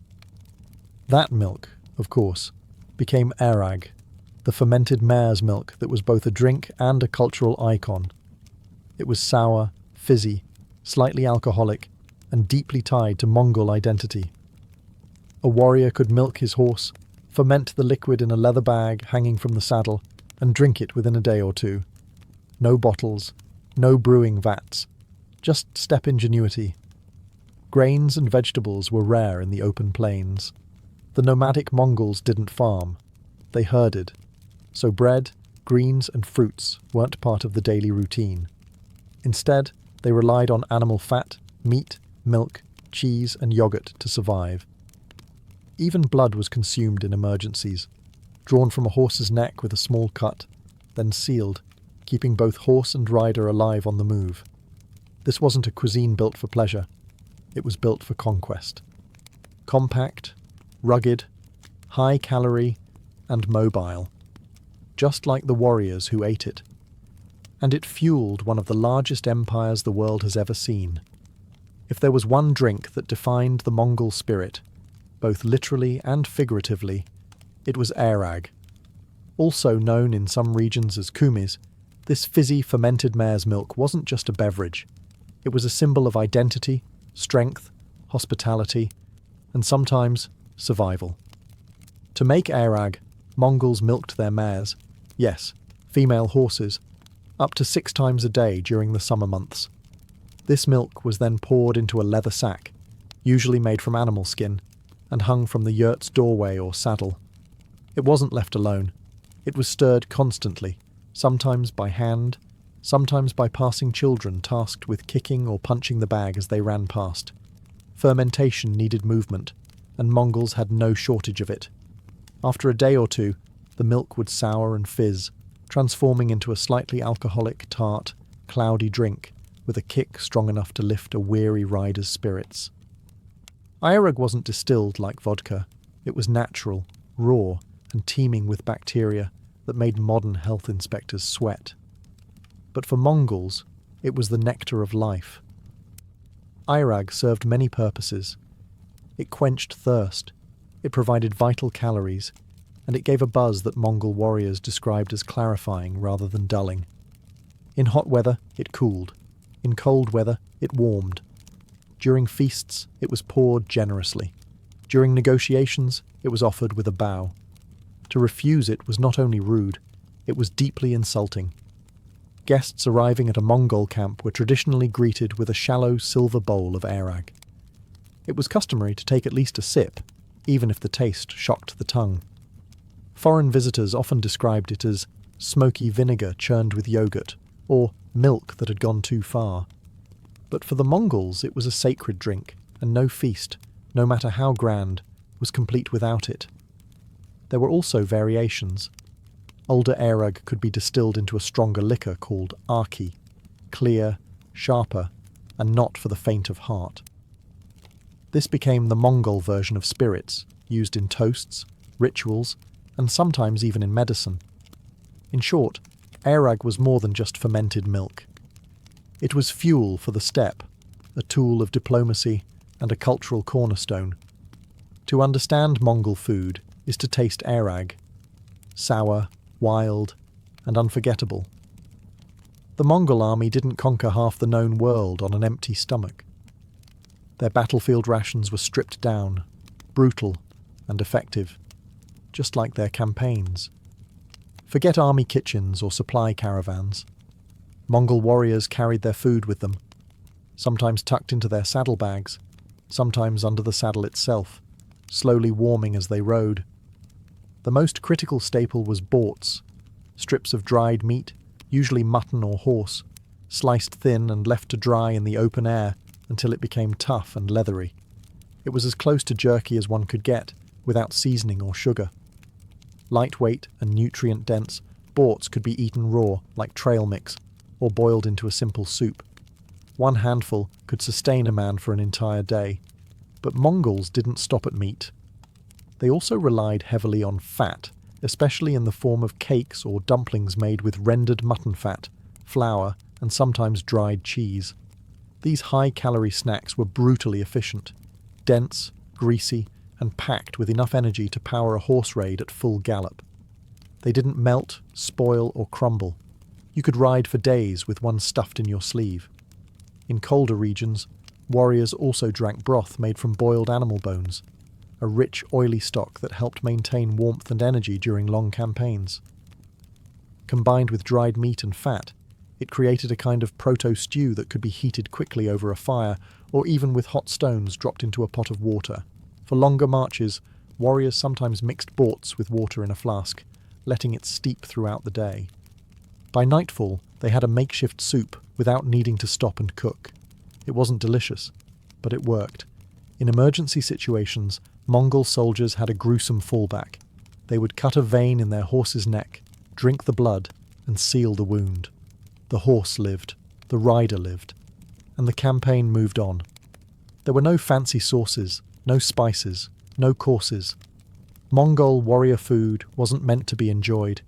That milk, of course, became airag, the fermented mare's milk that was both a drink and a cultural icon. It was sour, fizzy, slightly alcoholic, and deeply tied to Mongol identity. A warrior could milk his horse, ferment the liquid in a leather bag hanging from the saddle, and drink it within a day or two. No bottles, no brewing vats, just steppe ingenuity. Grains and vegetables were rare in the open plains. The nomadic Mongols didn't farm. They herded. So bread, greens, and fruits weren't part of the daily routine. Instead, they relied on animal fat, meat, milk, cheese, and yogurt to survive. Even blood was consumed in emergencies, drawn from a horse's neck with a small cut, then sealed, keeping both horse and rider alive on the move. This wasn't a cuisine built for pleasure. It was built for conquest. Compact, rugged, high-calorie, and mobile. Just like the warriors who ate it. And it fueled one of the largest empires the world has ever seen. If there was one drink that defined the Mongol spirit, both literally and figuratively, it was airag. Also known in some regions as kumis, this fizzy fermented mare's milk wasn't just a beverage. It was a symbol of identity, strength, hospitality, and sometimes survival. To make airag, Mongols milked their mares, yes, female horses, up to 6 times a day during the summer months. This milk was then poured into a leather sack, usually made from animal skin, and hung from the yurt's doorway or saddle. It wasn't left alone. It was stirred constantly, sometimes by hand, sometimes by passing children tasked with kicking or punching the bag as they ran past. Fermentation needed movement, and Mongols had no shortage of it. After a day or two, the milk would sour and fizz, transforming into a slightly alcoholic, tart, cloudy drink with a kick strong enough to lift a weary rider's spirits. Airag wasn't distilled like vodka. It was natural, raw, and teeming with bacteria that made modern health inspectors sweat. But for Mongols, it was the nectar of life. Airag served many purposes. It quenched thirst, it provided vital calories, and it gave a buzz that Mongol warriors described as clarifying rather than dulling. In hot weather, it cooled. In cold weather, it warmed. During feasts, it was poured generously. During negotiations, it was offered with a bow. To refuse it was not only rude, it was deeply insulting. Guests arriving at a Mongol camp were traditionally greeted with a shallow silver bowl of airag. It was customary to take at least a sip, even if the taste shocked the tongue. Foreign visitors often described it as smoky vinegar churned with yogurt, or milk that had gone too far. But for the Mongols it was a sacred drink, and no feast, no matter how grand, was complete without it. There were also variations. Older airag could be distilled into a stronger liquor called arki, clear, sharper, and not for the faint of heart. This became the Mongol version of spirits, used in toasts, rituals, and sometimes even in medicine. In short, airag was more than just fermented milk. It was fuel for the steppe, a tool of diplomacy and a cultural cornerstone. To understand Mongol food is to taste airag, sour, wild, and unforgettable. The Mongol army didn't conquer half the known world on an empty stomach. Their battlefield rations were stripped down, brutal and effective, just like their campaigns. Forget army kitchens or supply caravans. Mongol warriors carried their food with them, sometimes tucked into their saddlebags, sometimes under the saddle itself, slowly warming as they rode. The most critical staple was borts, strips of dried meat, usually mutton or horse, sliced thin and left to dry in the open air until it became tough and leathery. It was as close to jerky as one could get, without seasoning or sugar. Lightweight and nutrient-dense, borts could be eaten raw, like trail mix, or boiled into a simple soup. One handful could sustain a man for an entire day. But Mongols didn't stop at meat. They also relied heavily on fat, especially in the form of cakes or dumplings made with rendered mutton fat, flour, and sometimes dried cheese. These high-calorie snacks were brutally efficient, dense, greasy, and packed with enough energy to power a horse raid at full gallop. They didn't melt, spoil, or crumble. You could ride for days with one stuffed in your sleeve. In colder regions, warriors also drank broth made from boiled animal bones, a rich, oily stock that helped maintain warmth and energy during long campaigns. Combined with dried meat and fat, it created a kind of proto-stew that could be heated quickly over a fire, or even with hot stones dropped into a pot of water. For longer marches, warriors sometimes mixed borts with water in a flask, letting it steep throughout the day. By nightfall, they had a makeshift soup without needing to stop and cook. It wasn't delicious, but it worked. In emergency situations, Mongol soldiers had a gruesome fallback. They would cut a vein in their horse's neck, drink the blood, and seal the wound. The horse lived, the rider lived, and the campaign moved on. There were no fancy sauces, no spices, no courses. Mongol warrior food wasn't meant to be enjoyed.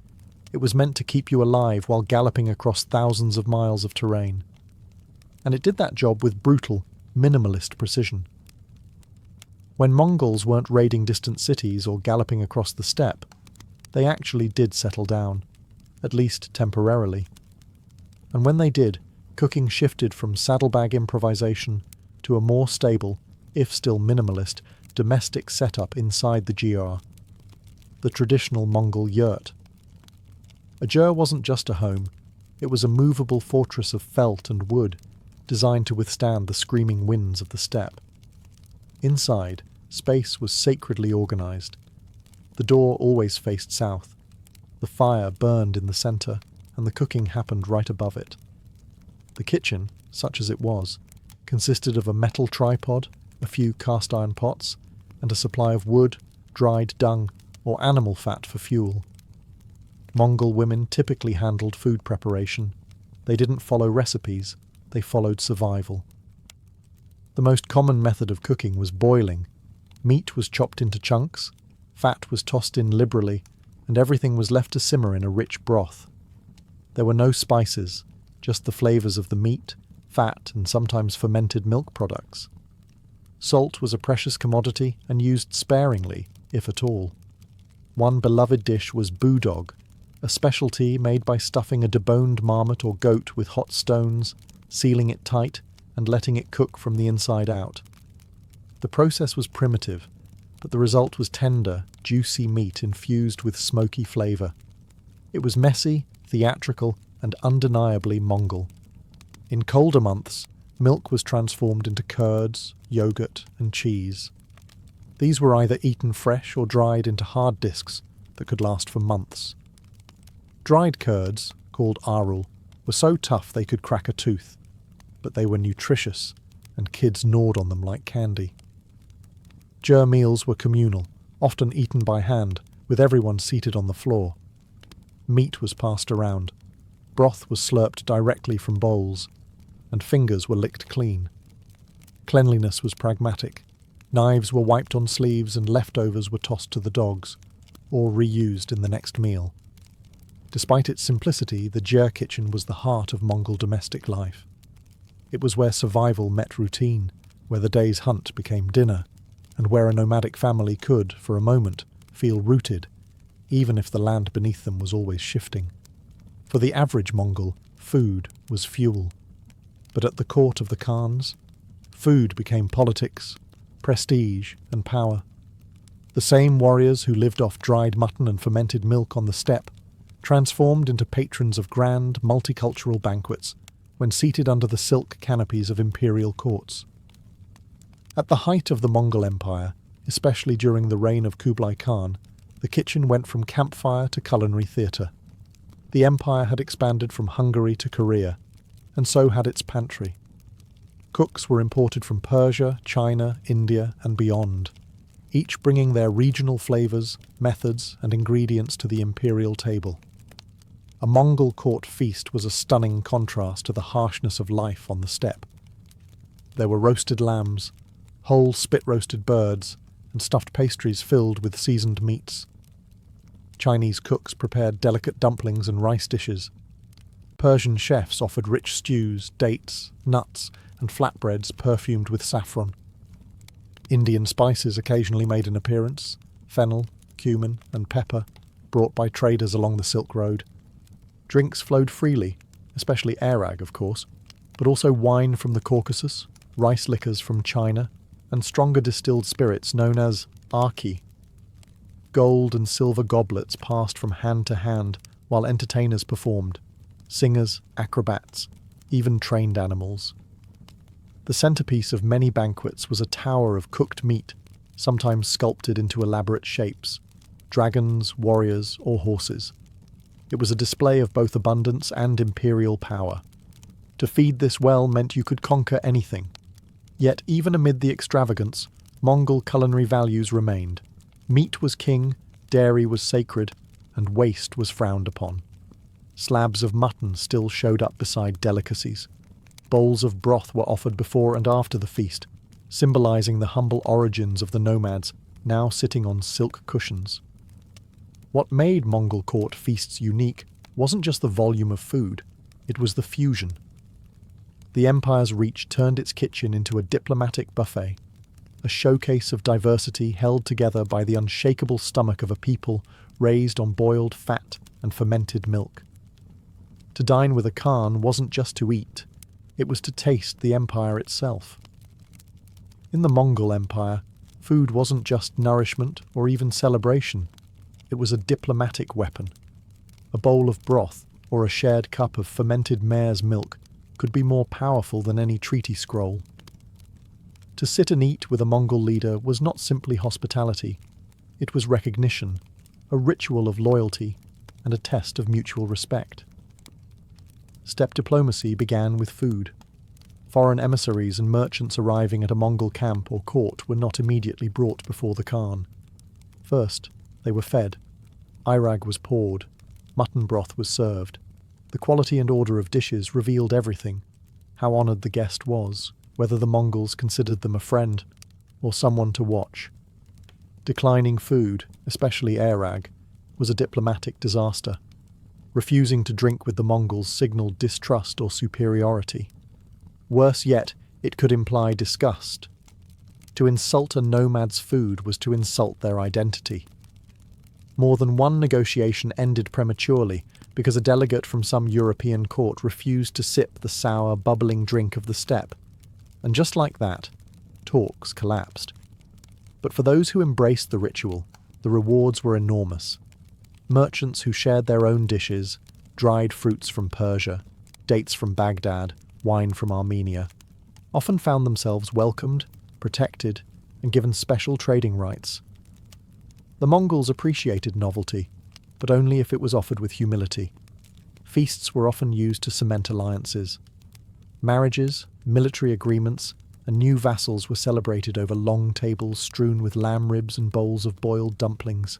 It was meant to keep you alive while galloping across thousands of miles of terrain. And it did that job with brutal, minimalist precision. When Mongols weren't raiding distant cities or galloping across the steppe, they actually did settle down, at least temporarily. And when they did, cooking shifted from saddlebag improvisation to a more stable, if still minimalist, domestic setup inside the GR, the traditional Mongol yurt. A gyr wasn't just a home, it was a movable fortress of felt and wood, designed to withstand the screaming winds of the steppe. Inside, space was sacredly organized. The door always faced south. The fire burned in the center, and the cooking happened right above it. The kitchen, such as it was, consisted of a metal tripod, a few cast-iron pots, and a supply of wood, dried dung, or animal fat for fuel. Mongol women typically handled food preparation. They didn't follow recipes, they followed survival. The most common method of cooking was boiling. Meat was chopped into chunks, fat was tossed in liberally, and everything was left to simmer in a rich broth. There were no spices, just the flavours of the meat, fat, and sometimes fermented milk products. Salt was a precious commodity and used sparingly, if at all. One beloved dish was boudog, a specialty made by stuffing a deboned marmot or goat with hot stones, sealing it tight, and letting it cook from the inside out. The process was primitive, but the result was tender, juicy meat infused with smoky flavour. It was messy, theatrical, and undeniably Mongol. In colder months, milk was transformed into curds, yogurt, and cheese. These were either eaten fresh or dried into hard discs that could last for months. Dried curds, called arul, were so tough they could crack a tooth, but they were nutritious, and kids gnawed on them like candy. Gyr meals were communal, often eaten by hand, with everyone seated on the floor. Meat was passed around, broth was slurped directly from bowls, and fingers were licked clean. Cleanliness was pragmatic. Knives were wiped on sleeves and leftovers were tossed to the dogs, or reused in the next meal. Despite its simplicity, the Jia kitchen was the heart of Mongol domestic life. It was where survival met routine, where the day's hunt became dinner, and where a nomadic family could, for a moment, feel rooted, even if the land beneath them was always shifting. For the average Mongol, food was fuel. But at the court of the Khans, food became politics, prestige, and power. The same warriors who lived off dried mutton and fermented milk on the steppe transformed into patrons of grand, multicultural banquets when seated under the silk canopies of imperial courts. At the height of the Mongol Empire, especially during the reign of Kublai Khan, the kitchen went from campfire to culinary theatre. The empire had expanded from Hungary to Korea, and so had its pantry. Cooks were imported from Persia, China, India, and beyond, each bringing their regional flavours, methods, and ingredients to the imperial table. A Mongol court feast was a stunning contrast to the harshness of life on the steppe. There were roasted lambs, whole spit-roasted birds, and stuffed pastries filled with seasoned meats. Chinese cooks prepared delicate dumplings and rice dishes. Persian chefs offered rich stews, dates, nuts, and flatbreads perfumed with saffron. Indian spices occasionally made an appearance: fennel, cumin, and pepper, brought by traders along the Silk Road. Drinks flowed freely, especially arag, of course, but also wine from the Caucasus, rice liquors from China, and stronger distilled spirits known as arki. Gold and silver goblets passed from hand to hand while entertainers performed: singers, acrobats, even trained animals. The centerpiece of many banquets was a tower of cooked meat, sometimes sculpted into elaborate shapes: dragons, warriors, or horses. It was a display of both abundance and imperial power. To feed this well meant you could conquer anything. Yet even amid the extravagance, Mongol culinary values remained. Meat was king, dairy was sacred, and waste was frowned upon. Slabs of mutton still showed up beside delicacies. Bowls of broth were offered before and after the feast, symbolizing the humble origins of the nomads, now sitting on silk cushions. What made Mongol court feasts unique wasn't just the volume of food, it was the fusion. The empire's reach turned its kitchen into a diplomatic buffet, a showcase of diversity held together by the unshakable stomach of a people raised on boiled fat and fermented milk. To dine with a Khan wasn't just to eat, it was to taste the empire itself. In the Mongol Empire, food wasn't just nourishment or even celebration. It was a diplomatic weapon. A bowl of broth or a shared cup of fermented mare's milk could be more powerful than any treaty scroll. To sit and eat with a Mongol leader was not simply hospitality. It was recognition, a ritual of loyalty, and a test of mutual respect. Steppe diplomacy began with food. Foreign emissaries and merchants arriving at a Mongol camp or court were not immediately brought before the Khan. First, they were fed. Irag was poured. Mutton broth was served. The quality and order of dishes revealed everything: how honoured the guest was, whether the Mongols considered them a friend or someone to watch. Declining food, especially arag, was a diplomatic disaster. Refusing to drink with the Mongols signalled distrust or superiority. Worse yet, it could imply disgust. To insult a nomad's food was to insult their identity. More than one negotiation ended prematurely because a delegate from some European court refused to sip the sour, bubbling drink of the steppe. And just like that, talks collapsed. But for those who embraced the ritual, the rewards were enormous. Merchants who shared their own dishes, dried fruits from Persia, dates from Baghdad, wine from Armenia, often found themselves welcomed, protected, and given special trading rights. The Mongols appreciated novelty, but only if it was offered with humility. Feasts were often used to cement alliances. Marriages, military agreements, and new vassals were celebrated over long tables strewn with lamb ribs and bowls of boiled dumplings.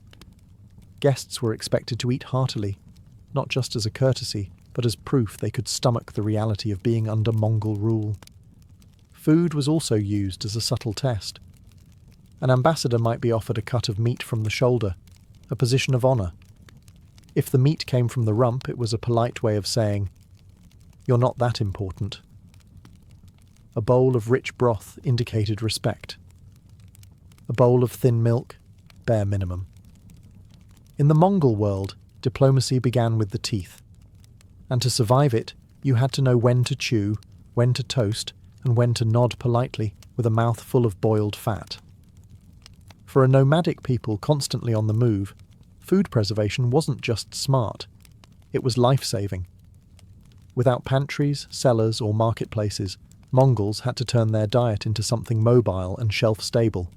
Guests were expected to eat heartily, not just as a courtesy, but as proof they could stomach the reality of being under Mongol rule. Food was also used as a subtle test. An ambassador might be offered a cut of meat from the shoulder, a position of honour. If the meat came from the rump, it was a polite way of saying, "You're not that important." A bowl of rich broth indicated respect. A bowl of thin milk, bare minimum. In the Mongol world, diplomacy began with the teeth. And to survive it, you had to know when to chew, when to toast, and when to nod politely with a mouth full of boiled fat. For a nomadic people constantly on the move, food preservation wasn't just smart, it was life-saving. Without pantries, cellars, or marketplaces, Mongols had to turn their diet into something mobile and shelf-stable.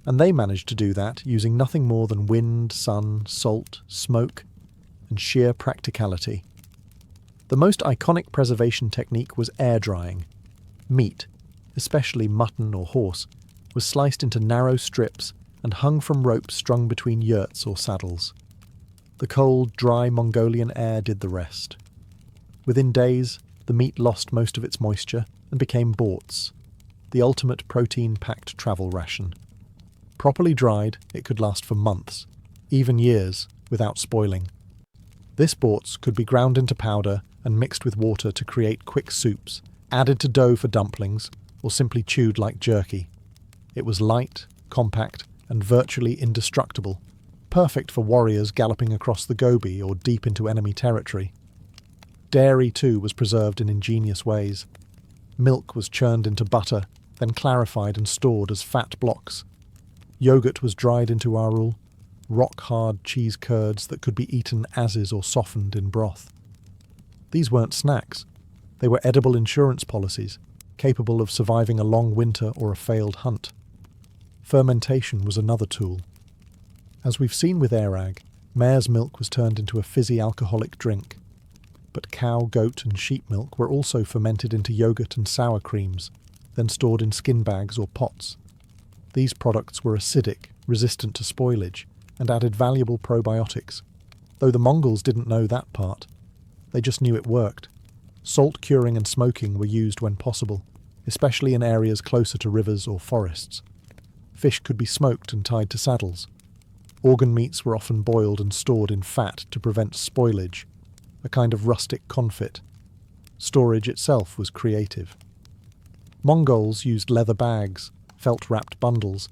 And they managed to do that using nothing more than wind, sun, salt, smoke, and sheer practicality. The most iconic preservation technique was air drying. Meat, especially mutton or horse, was sliced into narrow strips and hung from ropes strung between yurts or saddles. The cold, dry Mongolian air did the rest. Within days, the meat lost most of its moisture and became borts, the ultimate protein-packed travel ration. Properly dried, it could last for months, even years, without spoiling. This borts could be ground into powder and mixed with water to create quick soups, added to dough for dumplings, or simply chewed like jerky. It was light, compact, and virtually indestructible, perfect for warriors galloping across the Gobi or deep into enemy territory. Dairy, too, was preserved in ingenious ways. Milk was churned into butter, then clarified and stored as fat blocks. Yogurt was dried into arul, rock-hard cheese curds that could be eaten as is or softened in broth. These weren't snacks. They were edible insurance policies, capable of surviving a long winter or a failed hunt. Fermentation was another tool. As we've seen with Airag, mare's milk was turned into a fizzy alcoholic drink. But cow, goat and sheep milk were also fermented into yogurt and sour creams, then stored in skin bags or pots. These products were acidic, resistant to spoilage, and added valuable probiotics. Though the Mongols didn't know that part. They just knew it worked. Salt curing and smoking were used when possible, especially in areas closer to rivers or forests. Fish could be smoked and tied to saddles. Organ meats were often boiled and stored in fat to prevent spoilage, a kind of rustic confit. Storage itself was creative. Mongols used leather bags, felt-wrapped bundles,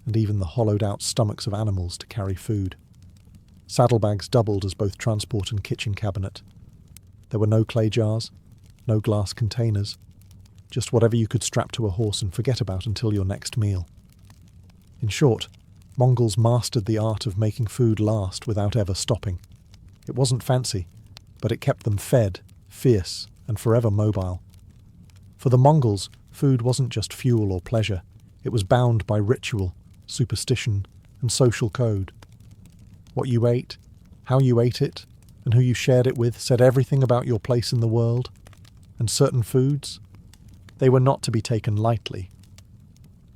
and even the hollowed-out stomachs of animals to carry food. Saddlebags doubled as both transport and kitchen cabinet. There were no clay jars, no glass containers, just whatever you could strap to a horse and forget about until your next meal. In short, Mongols mastered the art of making food last without ever stopping. It wasn't fancy, but it kept them fed, fierce, and forever mobile. For the Mongols, food wasn't just fuel or pleasure. It was bound by ritual, superstition, and social code. What you ate, how you ate it, and who you shared it with said everything about your place in the world. And certain foods, they were not to be taken lightly.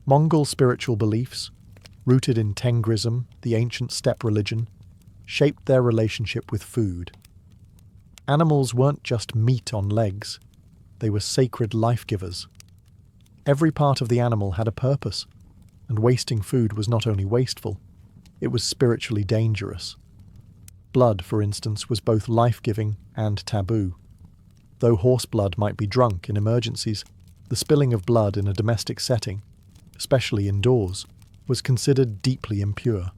Mongol spiritual beliefs, rooted in Tengrism, the ancient steppe religion, shaped their relationship with food. Animals weren't just meat on legs, they were sacred life-givers. Every part of the animal had a purpose, and wasting food was not only wasteful, it was spiritually dangerous. Blood, for instance, was both life-giving and taboo. Though horse blood might be drunk in emergencies, the spilling of blood in a domestic setting, especially indoors, was considered deeply impure.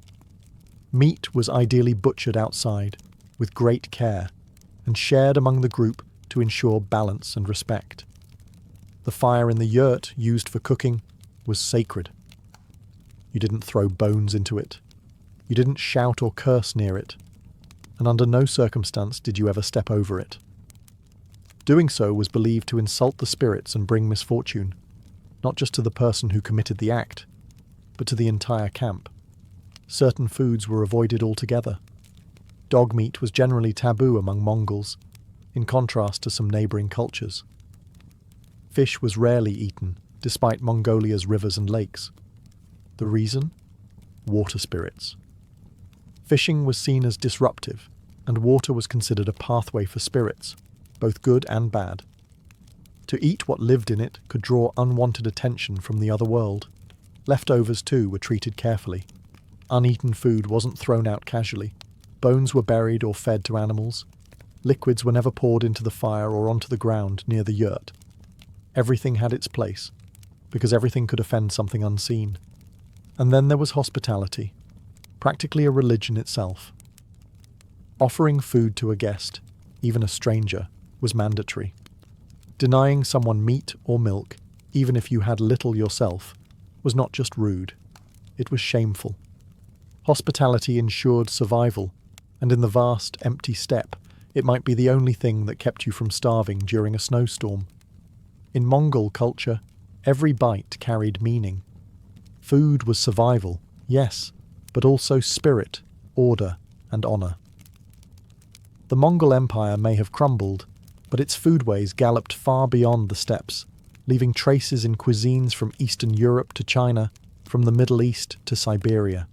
Meat was ideally butchered outside, with great care, and shared among the group to ensure balance and respect. The fire in the yurt used for cooking was sacred. You didn't throw bones into it. You didn't shout or curse near it. And under no circumstance did you ever step over it. Doing so was believed to insult the spirits and bring misfortune, not just to the person who committed the act, but to the entire camp. Certain foods were avoided altogether. Dog meat was generally taboo among Mongols, in contrast to some neighbouring cultures. Fish was rarely eaten, despite Mongolia's rivers and lakes. The reason? Water spirits. Fishing was seen as disruptive, and water was considered a pathway for spirits, both good and bad. To eat what lived in it could draw unwanted attention from the other world. Leftovers, too, were treated carefully. Uneaten food wasn't thrown out casually. Bones were buried or fed to animals. Liquids were never poured into the fire or onto the ground near the yurt. Everything had its place, because everything could offend something unseen. And then there was hospitality, practically a religion itself. Offering food to a guest, even a stranger, was mandatory. Denying someone meat or milk, even if you had little yourself, was not just rude, it was shameful. Hospitality ensured survival, and in the vast, empty steppe, it might be the only thing that kept you from starving during a snowstorm. In Mongol culture, every bite carried meaning. Food was survival, yes, but also spirit, order, and honor. The Mongol Empire may have crumbled, but its foodways galloped far beyond the steppes, leaving traces in cuisines from Eastern Europe to China, from the Middle East to Siberia.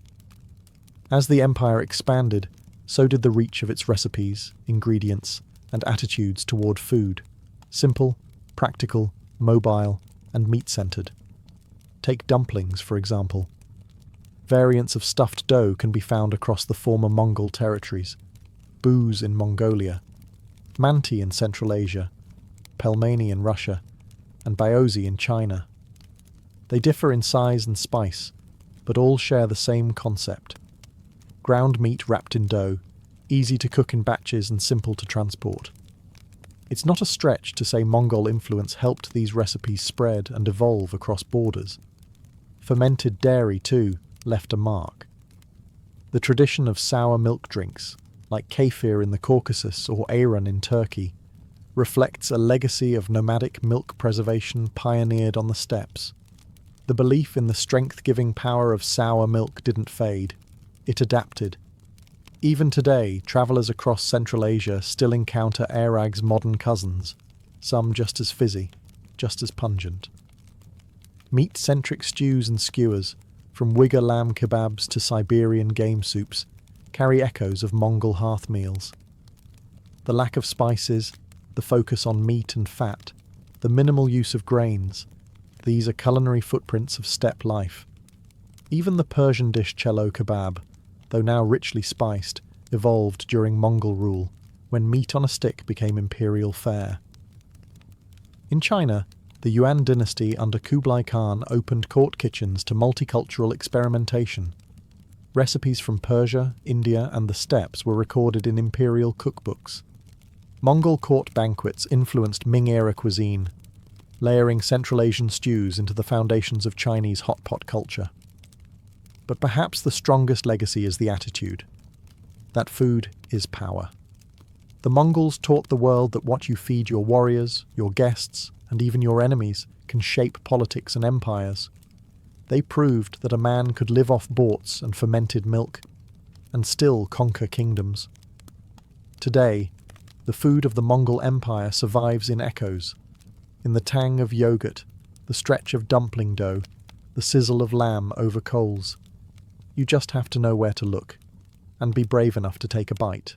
As the empire expanded, so did the reach of its recipes, ingredients, and attitudes toward food. Simple, practical, mobile, and meat-centered. Take dumplings, for example. Variants of stuffed dough can be found across the former Mongol territories. Booz in Mongolia, manti in Central Asia, pelmeni in Russia, and byozi in China. They differ in size and spice, but all share the same concept. Ground meat wrapped in dough, easy to cook in batches and simple to transport. It's not a stretch to say Mongol influence helped these recipes spread and evolve across borders. Fermented dairy, too, left a mark. The tradition of sour milk drinks, like kefir in the Caucasus or ayran in Turkey, reflects a legacy of nomadic milk preservation pioneered on the steppes. The belief in the strength-giving power of sour milk didn't fade. It adapted. Even today, travellers across Central Asia still encounter ayrag's modern cousins, some just as fizzy, just as pungent. Meat-centric stews and skewers, from Uyghur lamb kebabs to Siberian game soups, carry echoes of Mongol hearth meals. The lack of spices, the focus on meat and fat, the minimal use of grains, these are culinary footprints of steppe life. Even the Persian dish cello kebab, though now richly spiced, evolved during Mongol rule, when meat on a stick became imperial fare. In China, the Yuan dynasty under Kublai Khan opened court kitchens to multicultural experimentation. Recipes from Persia, India, and the steppes were recorded in imperial cookbooks. Mongol court banquets influenced Ming-era cuisine, layering Central Asian stews into the foundations of Chinese hot pot culture. But perhaps the strongest legacy is the attitude that food is power. The Mongols taught the world that what you feed your warriors, your guests, and even your enemies can shape politics and empires. They proved that a man could live off borts and fermented milk, and still conquer kingdoms. Today, the food of the Mongol Empire survives in echoes, in the tang of yogurt, the stretch of dumpling dough, the sizzle of lamb over coals. You just have to know where to look, and be brave enough to take a bite.